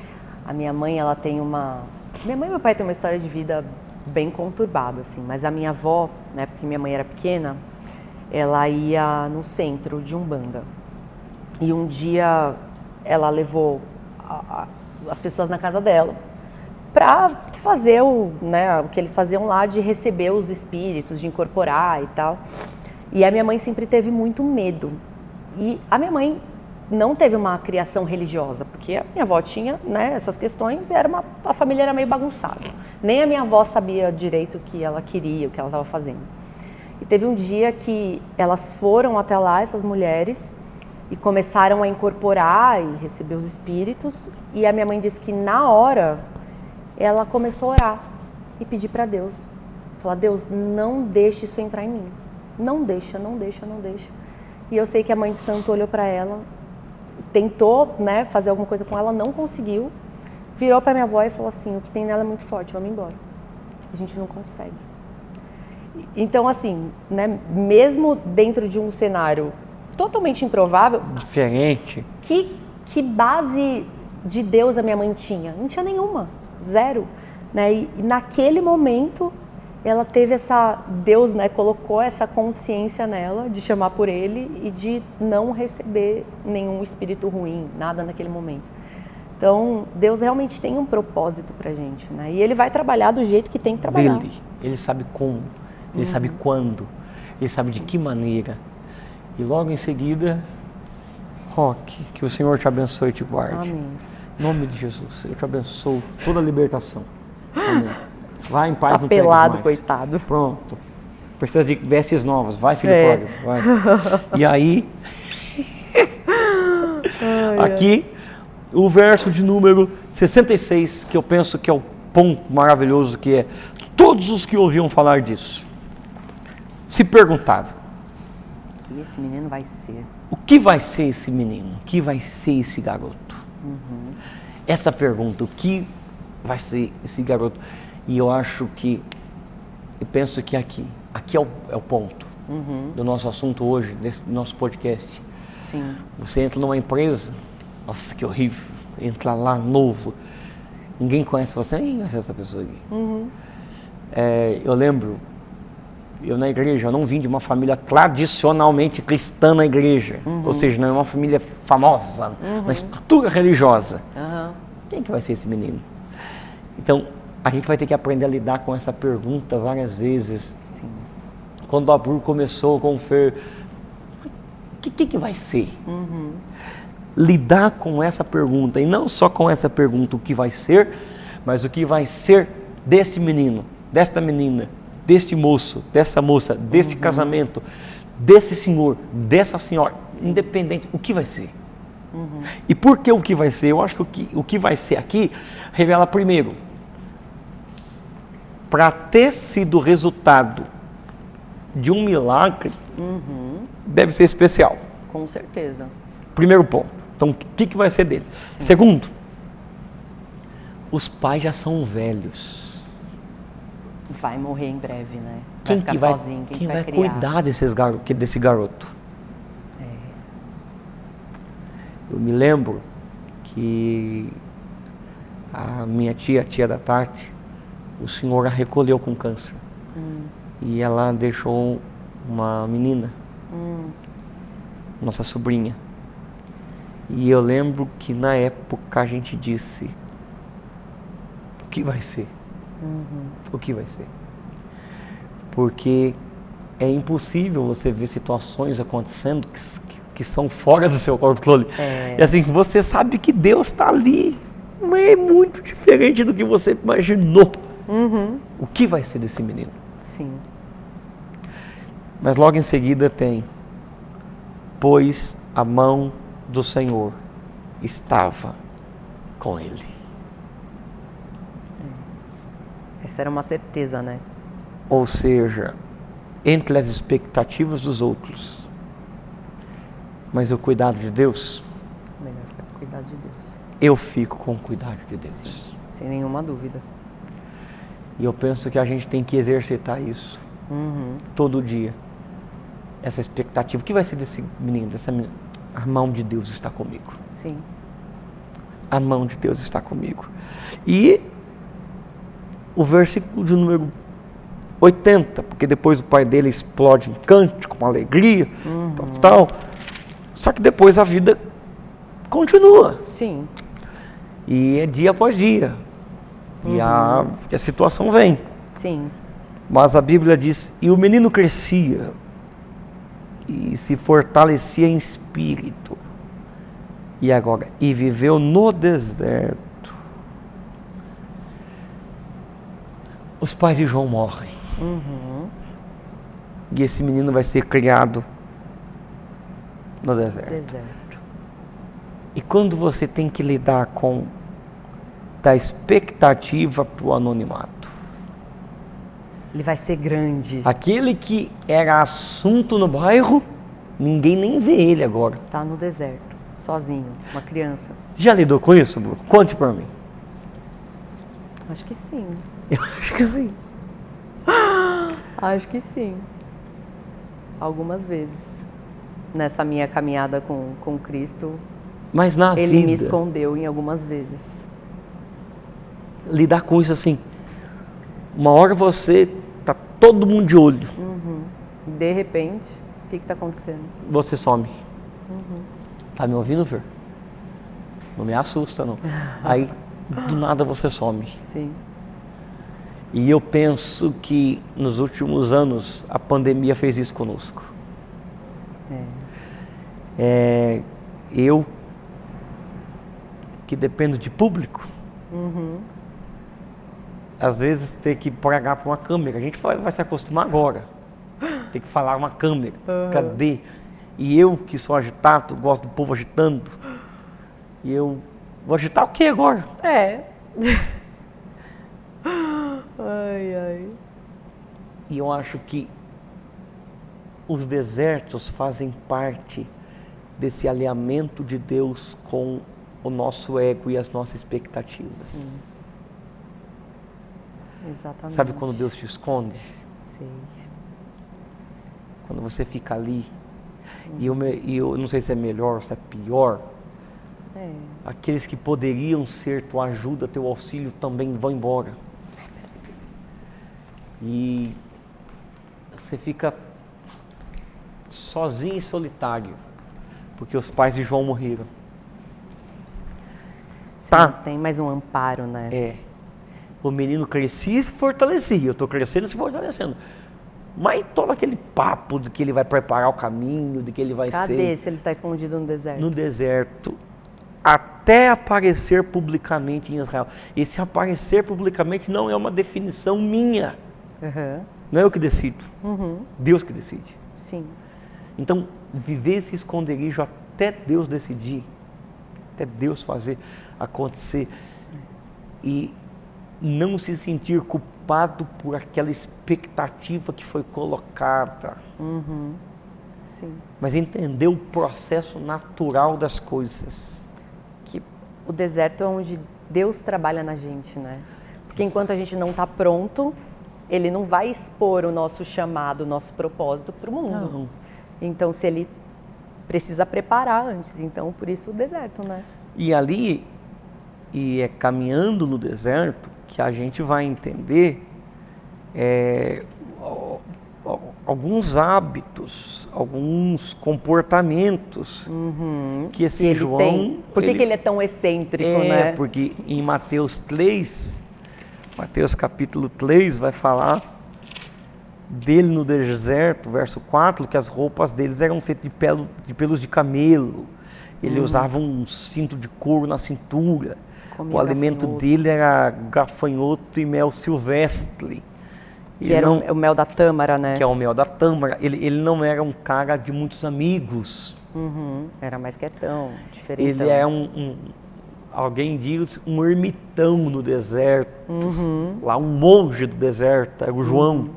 A minha mãe, ela tem uma... Minha mãe e meu pai têm uma história de vida bem conturbada, assim. Mas a minha avó, na época que minha mãe era pequena, ela ia no centro de Umbanda. E um dia ela levou as pessoas na casa dela para fazer o que eles faziam lá de receber os espíritos, de incorporar e tal. E a minha mãe sempre teve muito medo. E a minha mãe não teve uma criação religiosa, porque a minha avó tinha essas questões e a família era meio bagunçada. Nem a minha avó sabia direito o que ela queria, o que ela estava fazendo. E teve um dia que elas foram até lá, essas mulheres, e começaram a incorporar e receber os espíritos. E a minha mãe disse que na hora ela começou a orar e pedir para Deus. Falar, Deus, não deixe isso entrar em mim. Não deixa, não deixa, não deixa. E eu sei que a mãe de santo olhou para ela, tentou fazer alguma coisa com ela, não conseguiu. Virou para minha avó e falou assim, o que tem nela é muito forte, vamos embora. A gente não consegue. Então assim, mesmo dentro de um cenário totalmente improvável. Diferente. Que base de Deus a minha mãe tinha? Não tinha nenhuma, zero. E naquele momento, ela teve Deus colocou essa consciência nela de chamar por Ele e de não receber nenhum espírito ruim, nada naquele momento. Então, Deus realmente tem um propósito pra gente, E Ele vai trabalhar do jeito que tem que trabalhar. Ele sabe como, Ele sabe quando, Ele sabe de que maneira. E logo em seguida, Roque, que o Senhor te abençoe e te guarde. Amém. Em nome de Jesus, eu te abençoo toda a libertação. Amém. Vai em paz, tá não pegues pelado, mais. coitado. Pronto. Precisa de vestes novas. Vai, filho pródigo. Vai. E aí, aqui, o verso de número 66, que eu penso que é o ponto maravilhoso, que é: todos os que ouviam falar disso se perguntavam, que esse menino vai ser? O que vai ser esse menino? O que vai ser esse garoto? Essa pergunta, o que vai ser esse garoto? E eu penso que aqui é o ponto do nosso assunto hoje, desse nosso podcast. Sim. Você entra numa empresa, nossa, que horrível, entra lá novo, ninguém conhece você, ninguém conhece essa pessoa aqui. Eu lembro, eu na igreja, eu não vim de uma família tradicionalmente cristã na igreja, ou seja, não é uma família famosa na estrutura religiosa. Quem que vai ser esse menino? Então, a gente vai ter que aprender a lidar com essa pergunta várias vezes. Sim. Quando a Bru começou com o Fer, o que vai ser? Lidar com essa pergunta, e não só com essa pergunta, o que vai ser, mas o que vai ser deste menino, desta menina, deste moço, dessa moça, deste casamento, desse senhor, dessa senhora, independente, o que vai ser. E por que o que vai ser? Eu acho que o que vai ser aqui revela primeiro, para ter sido resultado de um milagre, deve ser especial. Com certeza. Primeiro ponto. Então, o que vai ser dele? Sim. Segundo, os pais já são velhos. Vai morrer em breve, né? Quem ficar que vai, sozinho, quem vai vai criar? cuidar desse garoto? Eu me lembro que a minha tia, a tia da Tati, o senhor a recolheu com câncer. E ela deixou uma menina, nossa sobrinha. E eu lembro que na época a gente disse, o que vai ser? O que vai ser? Porque é impossível você ver situações acontecendo que são fora do seu controle. E assim, você sabe que Deus está ali, mas é muito diferente do que você imaginou. O que vai ser desse menino? Sim. Mas logo em seguida tem, pois a mão do Senhor estava com ele. Essa era uma certeza, né? Ou seja, entre as expectativas dos outros, mas o cuidado de Deus, Melhor ficar com o cuidado de Deus. eu fico com o cuidado de Deus. Sim, sem nenhuma dúvida. E eu penso que a gente tem que exercitar isso todo dia. Essa expectativa. O que vai ser desse menino, dessa menina? A mão de Deus está comigo. Sim. A mão de Deus está comigo. E o versículo de número 80, porque depois o pai dele explode em cântico, com alegria, tal. Só que depois a vida continua. Sim. E é dia após dia. E a situação vem. Sim. Mas a Bíblia diz, e o menino crescia e se fortalecia em espírito. E agora? E viveu no deserto. Os pais de João morrem. E esse menino vai ser criado no deserto. E quando você tem que lidar com da expectativa para o anonimato. Ele vai ser grande. Aquele que era assunto no bairro, ninguém nem vê ele agora. Tá no deserto, sozinho, uma criança. Já lidou com isso, Bruno? Conte para mim. Acho que sim. Eu acho que sim. Acho que sim. Algumas vezes. Nessa minha caminhada com Cristo, mas na Ele vida, me escondeu em algumas vezes. Lidar com isso assim, uma hora você tá todo mundo de olho. De repente, o que está acontecendo? Você some. Tá me ouvindo, Fer? Não me assusta, não. Aí, do nada você some. Sim. E eu penso que nos últimos anos a pandemia fez isso conosco. Eu que dependo de público, às vezes ter que pregar para uma câmera, a gente vai se acostumar agora, tem que falar uma câmera, cadê? E eu que sou agitado, gosto do povo agitando, e eu vou agitar o que agora? Ai, ai. E eu acho que os desertos fazem parte desse alinhamento de Deus com o nosso ego e as nossas expectativas. Sim. Exatamente. Sabe quando Deus te esconde? Sei. Quando você fica ali, e eu não sei se é melhor ou se é pior, aqueles que poderiam ser tua ajuda, teu auxílio, também vão embora. E você fica sozinho e solitário, porque os pais de João morreram. Você não tem mais um amparo, né? O menino crescia e se fortalecia. Eu estou crescendo e se fortalecendo. Mas todo aquele papo de que ele vai preparar o caminho, de que ele vai ser... Cadê se ele está escondido no deserto? No deserto, até aparecer publicamente em Israel. Esse aparecer publicamente não é uma definição minha. Não é eu que decido. Deus que decide. Sim. Então, viver esse esconderijo até Deus decidir, até Deus fazer acontecer, e não se sentir culpado por aquela expectativa que foi colocada. Sim. Mas entender o processo natural das coisas. Que o deserto é onde Deus trabalha na gente, né? Porque enquanto a gente não está pronto, Ele não vai expor o nosso chamado, o nosso propósito para o mundo. Não. Então, se Ele precisa preparar antes, então por isso o deserto, né? E ali, é caminhando no deserto, que a gente vai entender alguns hábitos, alguns comportamentos que esse ele João... tem. Por que ele é tão excêntrico, né? Porque em Mateus 3, Mateus capítulo 3 vai falar dele no deserto, verso 4, que as roupas deles eram feitas de pelos de camelo. Ele usava um cinto de couro na cintura. Comia o alimento dele era gafanhoto e mel silvestre. Que era o mel da tâmara, né? Que é o mel da tâmara. Ele não era um cara de muitos amigos. Era mais quietão, diferente. Ele é alguém diz, um ermitão no deserto. Lá, um monge do deserto, era o João.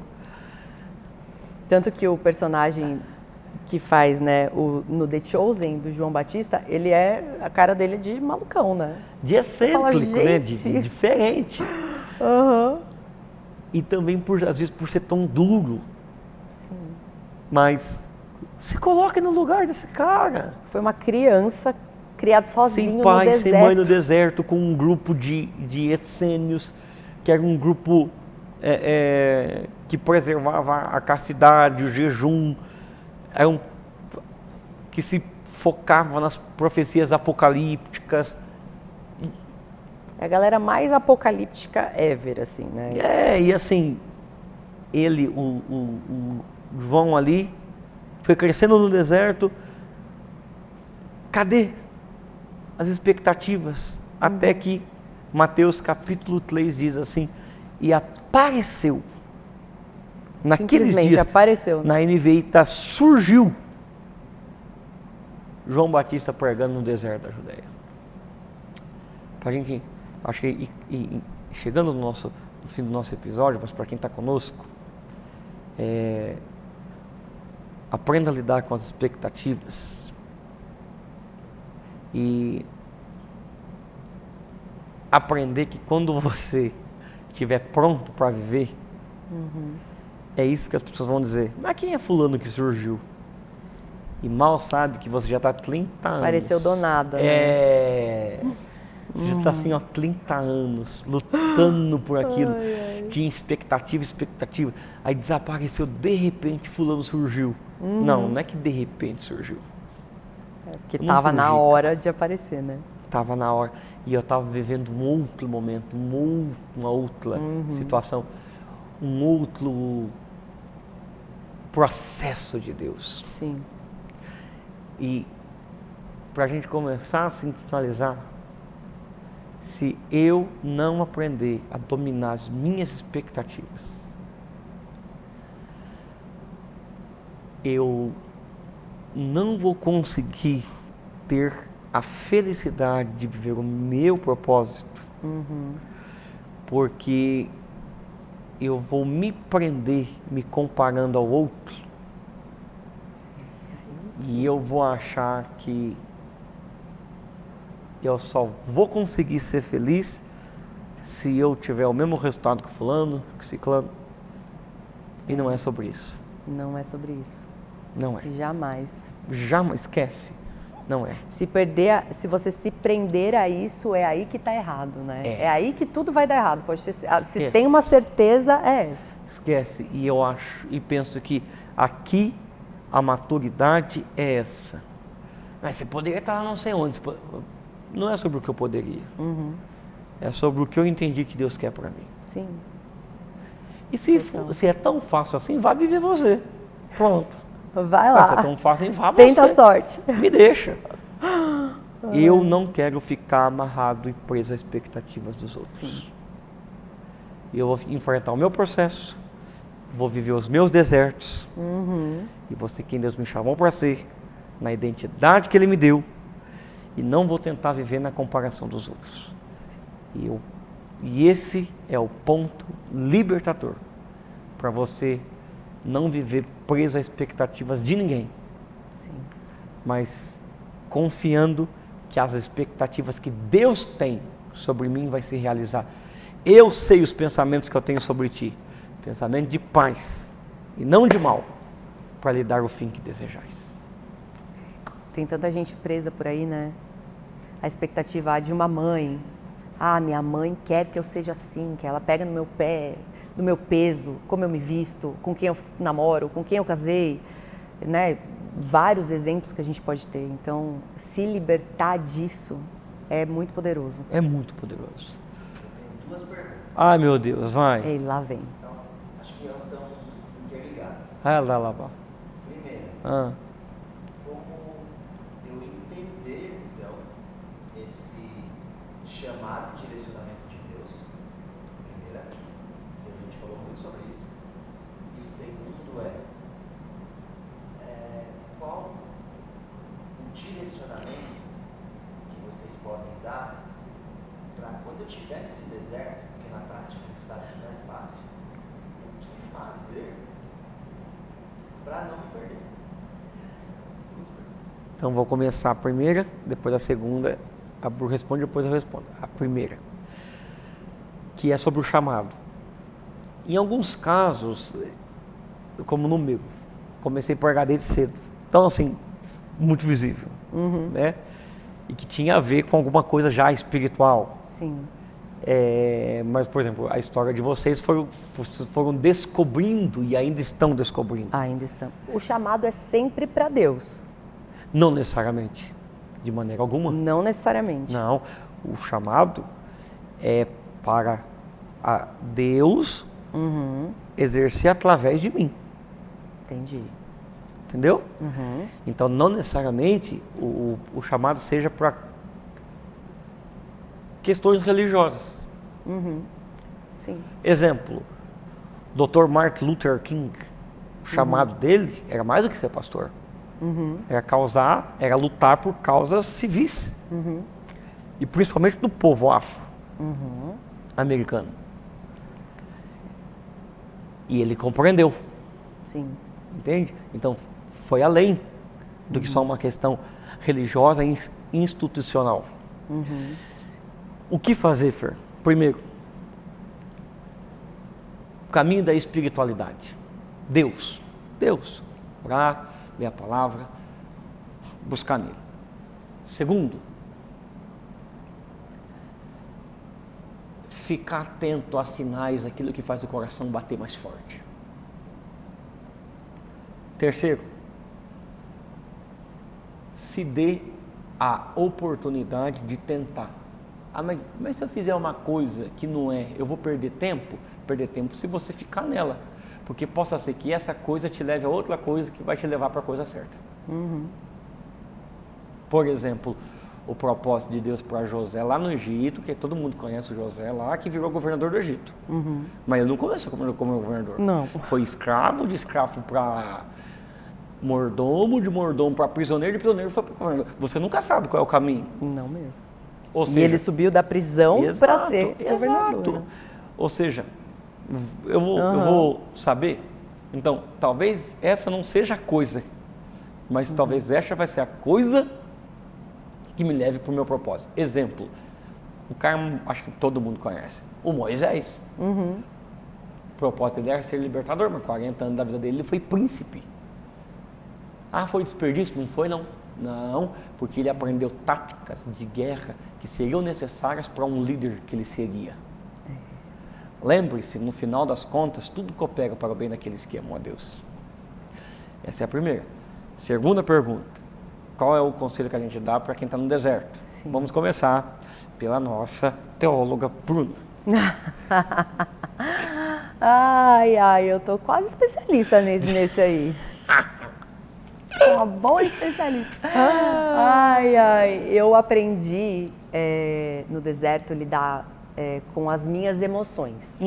Tanto que o personagem que faz, né, no The Chosen, do João Batista, a cara dele é de malucão, né? De excêntrico, né? De diferente. E também, às vezes, por ser tão duro. Sim. Mas se coloque no lugar desse cara. Foi uma criança criado sozinho sem pai, no deserto. Sem mãe no deserto, com um grupo de essênios, que era um grupo que preservava a castidade, o jejum, que se focava nas profecias apocalípticas. É a galera mais apocalíptica ever, assim, né? E assim, ele, o João ali, foi crescendo no deserto. Cadê as expectativas? Até que Mateus capítulo 3 diz assim, e apareceu. Naqueles dias, apareceu, né? na NVI surgiu João Batista pregando no deserto da Judeia. Pra gente, acho que chegando no fim do nosso episódio, mas para quem está conosco, aprenda a lidar com as expectativas e aprender que quando você estiver pronto para viver, é isso que as pessoas vão dizer. Mas quem é fulano que surgiu? E mal sabe que você já está há 30 anos. Pareceu do nada, né? Você já está assim, ó, 30 anos, lutando por aquilo. Tinha expectativa. Aí desapareceu, de repente fulano surgiu. Não é que de repente surgiu. Porque estava na hora de aparecer, né? Estava na hora. E eu estava vivendo um outro momento, uma outra situação, um outro processo de Deus. Sim. E para a gente começar a finalizar, se eu não aprender a dominar as minhas expectativas, eu não vou conseguir ter a felicidade de viver o meu propósito, porque eu vou me prender me comparando ao outro E eu vou achar que eu só vou conseguir ser feliz se eu tiver o mesmo resultado que fulano, que ciclano. E não é sobre isso. Não é sobre isso. Não é. Jamais. Jamais, esquece. Não é. Se você se prender a isso, é aí que está errado, né? É aí que tudo vai dar errado. Pode ter, se tem uma certeza, é essa. Esquece. E eu acho e penso que aqui a maturidade é essa. Mas você poderia estar não sei onde. Não é sobre o que eu poderia. É sobre o que eu entendi que Deus quer para mim. Sim. E se é tão fácil assim, vá viver você. Pronto. Vai lá. Se é tão fácil assim, vá você. Tenta a sorte. Me deixa. Eu não quero ficar amarrado e preso às expectativas dos outros. Sim. Eu vou enfrentar o meu processo, vou viver os meus desertos, e vou ser quem Deus me chamou para ser, na identidade que Ele me deu, e não vou tentar viver na comparação dos outros. E esse é o ponto libertador para você não viver preso às expectativas de ninguém. Sim. Mas confiando que as expectativas que Deus tem sobre mim vai se realizar. Eu sei os pensamentos que eu tenho sobre ti, pensamento de paz e não de mal, para lhe dar o fim que desejais. Tem tanta gente presa por aí, né? A expectativa de uma mãe. Minha mãe quer que eu seja assim, que ela pega no meu pé, no meu peso, como eu me visto, com quem eu namoro, com quem eu casei, né? Vários exemplos que a gente pode ter. Então, se libertar disso é muito poderoso. É muito poderoso. Eu tenho duas perguntas. Ai, meu Deus, vai. Ei, lá vem. Então, acho que elas estão interligadas. Lá. Primeiro, como eu entender, então, esse chamado e direcionamento de Deus, primeira, que a gente falou muito sobre isso. E o segundo qual o direcionamento que vocês podem dar para quando eu estiver nesse deserto, porque na prática a gente sabe que não é fácil, o que fazer para não me perder? Então vou começar a primeira, depois a segunda, a Bru responde, depois eu respondo. A primeira, que é sobre o chamado. Em alguns casos, como no meu, comecei por HD de cedo. Então, assim, muito visível, né? E que tinha a ver com alguma coisa já espiritual. Sim. Mas, por exemplo, a história de vocês foram descobrindo e ainda estão descobrindo. Ainda estão. O chamado é sempre para Deus. Não necessariamente, de maneira alguma. Não necessariamente. Não, o chamado é para Deus exercer através de mim. Entendi. Entendeu? Então, não necessariamente o chamado seja para questões religiosas. Sim. Exemplo, Dr. Martin Luther King, o chamado dele era mais do que ser pastor. Era lutar por causas civis. E principalmente do povo afro-americano. E ele compreendeu. Sim. Entende? Então, foi além do que só uma questão religiosa e institucional. O que fazer, Fer? Primeiro, o caminho da espiritualidade. Deus. Orar, ler a palavra, buscar nele. Segundo, ficar atento a sinais, aquilo que faz o coração bater mais forte. Terceiro, se dê a oportunidade de tentar. Mas se eu fizer uma coisa que não é, eu vou perder tempo? Perder tempo se você ficar nela. Porque possa ser que essa coisa te leve a outra coisa que vai te levar para a coisa certa. Por exemplo, o propósito de Deus para José lá no Egito, que todo mundo conhece o José lá, que virou governador do Egito. Mas ele não começou como governador. Não. Foi escravo, de escravo para mordomo, de mordomo para prisioneiro, de prisioneiro foi para governador. Você nunca sabe qual é o caminho. Não mesmo. Ou seja, e ele subiu da prisão para ser governador. Exato. Ou seja, eu vou saber. Então, talvez essa não seja a coisa mas talvez essa vai ser a coisa que me leve para o meu propósito. Exemplo, o cara, acho que todo mundo conhece, o Moisés. O propósito dele era ser libertador, mas 40 anos da vida dele ele foi príncipe. Ah, foi desperdício? Não foi, não. Não, porque ele aprendeu táticas de guerra que seriam necessárias para um líder que ele seria. Lembre-se, no final das contas, tudo coopera para o bem daqueles que amam a Deus. Essa é a primeira. Segunda pergunta, qual é o conselho que a gente dá para quem está no deserto? Sim. Vamos começar pela nossa teóloga Bruna. Eu tô quase especialista nesse aí. Uma boa especialista. Eu aprendi no deserto lidar com as minhas emoções.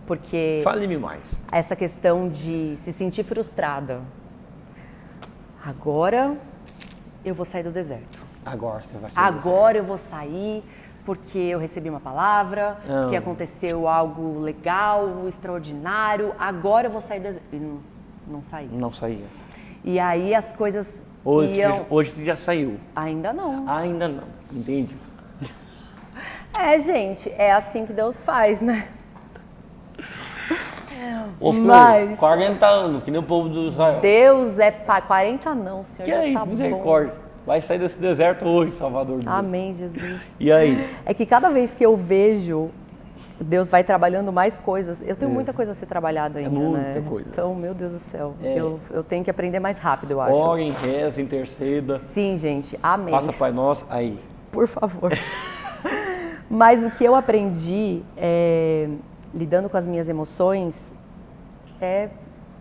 Porque fale-me mais. Essa questão de se sentir frustrada. Agora eu vou sair do deserto. Agora você vai sair. Agora eu vou sair porque eu recebi uma palavra, que aconteceu algo legal, extraordinário. Agora eu vou sair do deserto. E não saía. Não saía. E aí as coisas hoje você já saiu? Ainda não. Ainda não, entende? Gente, é assim que Deus faz, né? Mas 40 anos, que nem o povo do Israel. Deus é pai. 40 não, o Senhor que já é isso, tá misericórdia. Vai sair desse deserto hoje, Salvador. Amém, Jesus. E aí? É que cada vez que eu vejo Deus vai trabalhando mais coisas. Eu tenho muita coisa a ser trabalhada ainda, muita coisa. Então, meu Deus do céu, eu tenho que aprender mais rápido, eu acho. Orem, reza, interceda. Sim, gente, amém. Passa Pai Nosso, aí. Por favor. Mas o que eu aprendi, lidando com as minhas emoções, é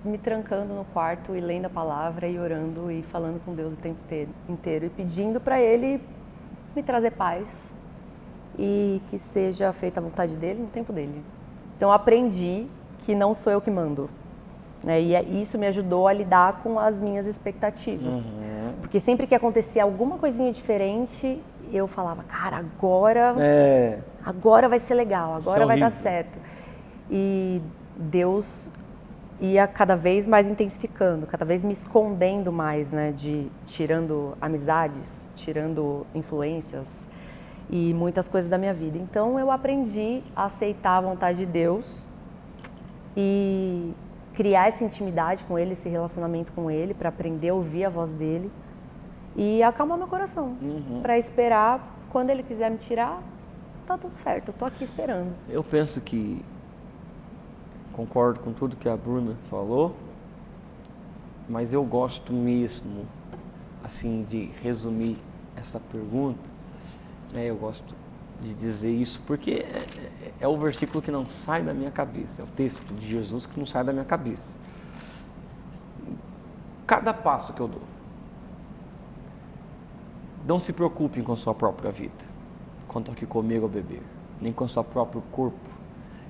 me trancando no quarto e lendo a palavra e orando e falando com Deus o tempo inteiro e pedindo para Ele me trazer paz e que seja feita a vontade dEle no tempo dEle. Então aprendi que não sou eu que mando, né? E isso me ajudou a lidar com as minhas expectativas. Porque sempre que acontecia alguma coisinha diferente, eu falava, cara, agora vai ser legal, agora vai dar certo. E Deus ia cada vez mais intensificando, cada vez me escondendo mais, né, tirando amizades, tirando influências e muitas coisas da minha vida. Então eu aprendi a aceitar a vontade de Deus e criar essa intimidade com Ele, esse relacionamento com Ele, para aprender a ouvir a voz dEle e acalmar meu coração, para esperar, quando Ele quiser me tirar, tá tudo certo, eu tô aqui esperando. Eu penso que concordo com tudo que a Bruna falou, mas eu gosto mesmo, assim, de resumir essa pergunta. Eu gosto de dizer isso porque é o versículo que não sai da minha cabeça, é o texto de Jesus que não sai da minha cabeça. Cada passo que eu dou, não se preocupem com a sua própria vida, quanto ao que comer ou beber, nem com o seu próprio corpo,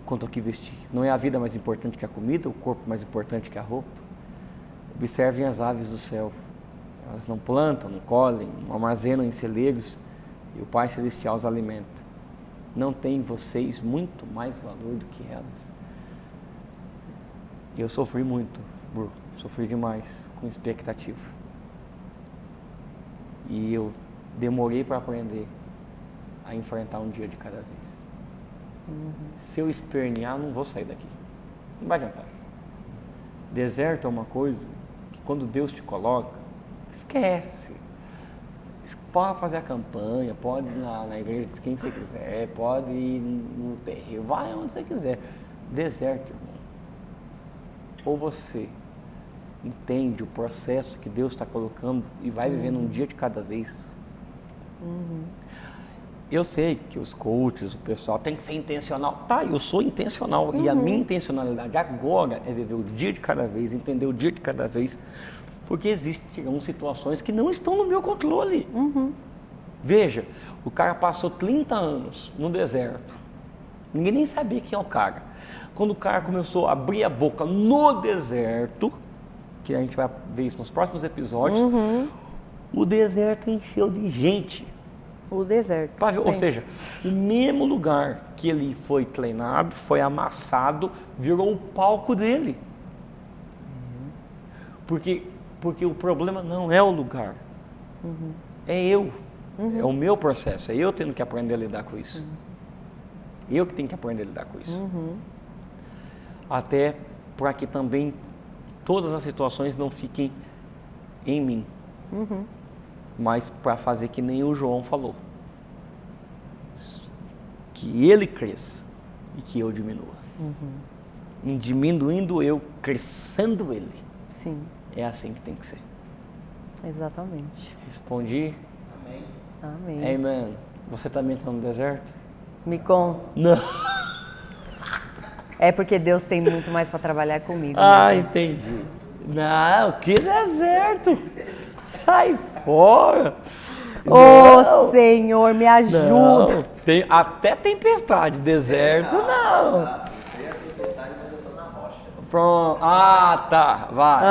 quanto ao que vestir. Não é a vida mais importante que a comida, o corpo mais importante que a roupa? Observem as aves do céu. Elas não plantam, não colhem, não armazenam em celeiros e o Pai Celestial os alimenta. Não tem vocês muito mais valor do que elas? Eu sofri muito, Bru, sofri demais com expectativa. E eu demorei para aprender a enfrentar um dia de cada vez. Se eu espernear, não vou sair daqui. Não vai adiantar. Deserto é uma coisa que quando Deus te coloca, esquece. Pode fazer a campanha, pode ir na igreja de quem você quiser, pode ir no terreiro, vai onde você quiser. Deserto, irmão. Ou você entende o processo que Deus está colocando e vai vivendo um dia de cada vez. Eu sei que os coaches, o pessoal tem que ser intencional. Tá, eu sou intencional. E a minha intencionalidade agora é viver o dia de cada vez, entender o dia de cada vez. Porque existem situações que não estão no meu controle. Veja, o cara passou 30 anos no deserto. Ninguém nem sabia quem é o cara. Quando o cara começou a abrir a boca no deserto, que a gente vai ver isso nos próximos episódios, o deserto encheu de gente. O deserto. Ou seja, o mesmo lugar que ele foi treinado, foi amassado, virou o palco dele. Porque Porque o problema não é o lugar, é eu. É o meu processo, é eu tendo que aprender a lidar com isso. Eu que tenho que aprender a lidar com isso. Até para que também todas as situações não fiquem em mim. Mas para fazer que nem o João falou. Que ele cresça e que eu diminua. Em diminuindo eu, crescendo ele. Sim. É assim que tem que ser. Exatamente. Respondi? Amém. Amém. Amen. Você também está no deserto? Me conta. Não. É porque Deus tem muito mais para trabalhar comigo. Ah, entendi. Não, que deserto. Sai fora. Ô, Senhor, me ajuda. Não, tem, até tempestade, deserto não. Tem a tempestade, mas eu tô na rocha. Pronto. Ah, tá. Vai.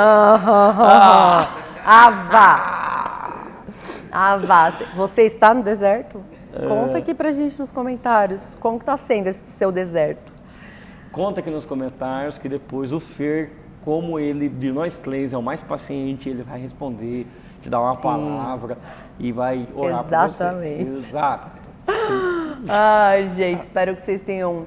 Vá. Você está no deserto? Conta aqui pra gente nos comentários como que tá sendo esse seu deserto. Conta aqui nos comentários que depois o Fer, como ele, de nós três, é o mais paciente, ele vai responder, te dar uma palavra e vai orar por você. Exatamente. Exato. Ai, gente, espero que vocês tenham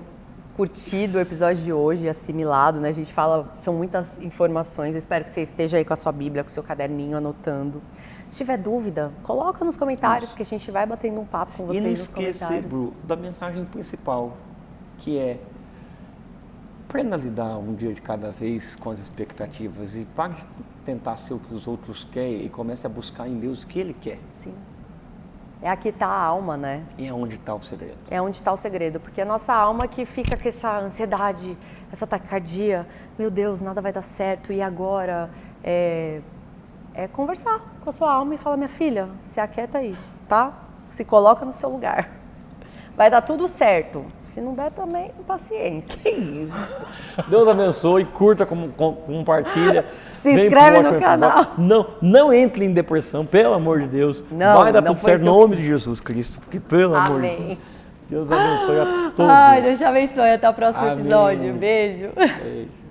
curtido o episódio de hoje, assimilado, né? A gente fala, são muitas informações, espero que você esteja aí com a sua Bíblia, com o seu caderninho, anotando. Se tiver dúvida, coloca nos comentários que a gente vai batendo um papo com vocês nos comentários. E não esquecer, Bru, da mensagem principal, que é: aprenda a lidar um dia de cada vez com as expectativas e pare de tentar ser o que os outros querem e comece a buscar em Deus o que Ele quer. Sim. É aqui está a alma, né? E é onde está o segredo. É onde está o segredo, porque a nossa alma que fica com essa ansiedade, essa taquicardia, meu Deus, nada vai dar certo, e agora? É conversar com a sua alma e falar: minha filha, se aquieta aí, tá? Se coloca no seu lugar. Vai dar tudo certo. Se não der também, paciência. Que isso? Deus abençoe, curta, compartilha. Se inscreve no canal. Não entre em depressão, pelo amor de Deus. Não, vai dar não tudo foi certo em isso que eu nome quis. de Jesus Cristo, porque pelo amor de Amém. Deus. Deus abençoe a todos. Ai, Deus te abençoe. Até o próximo Amém. episódio. Beijo. Beijo.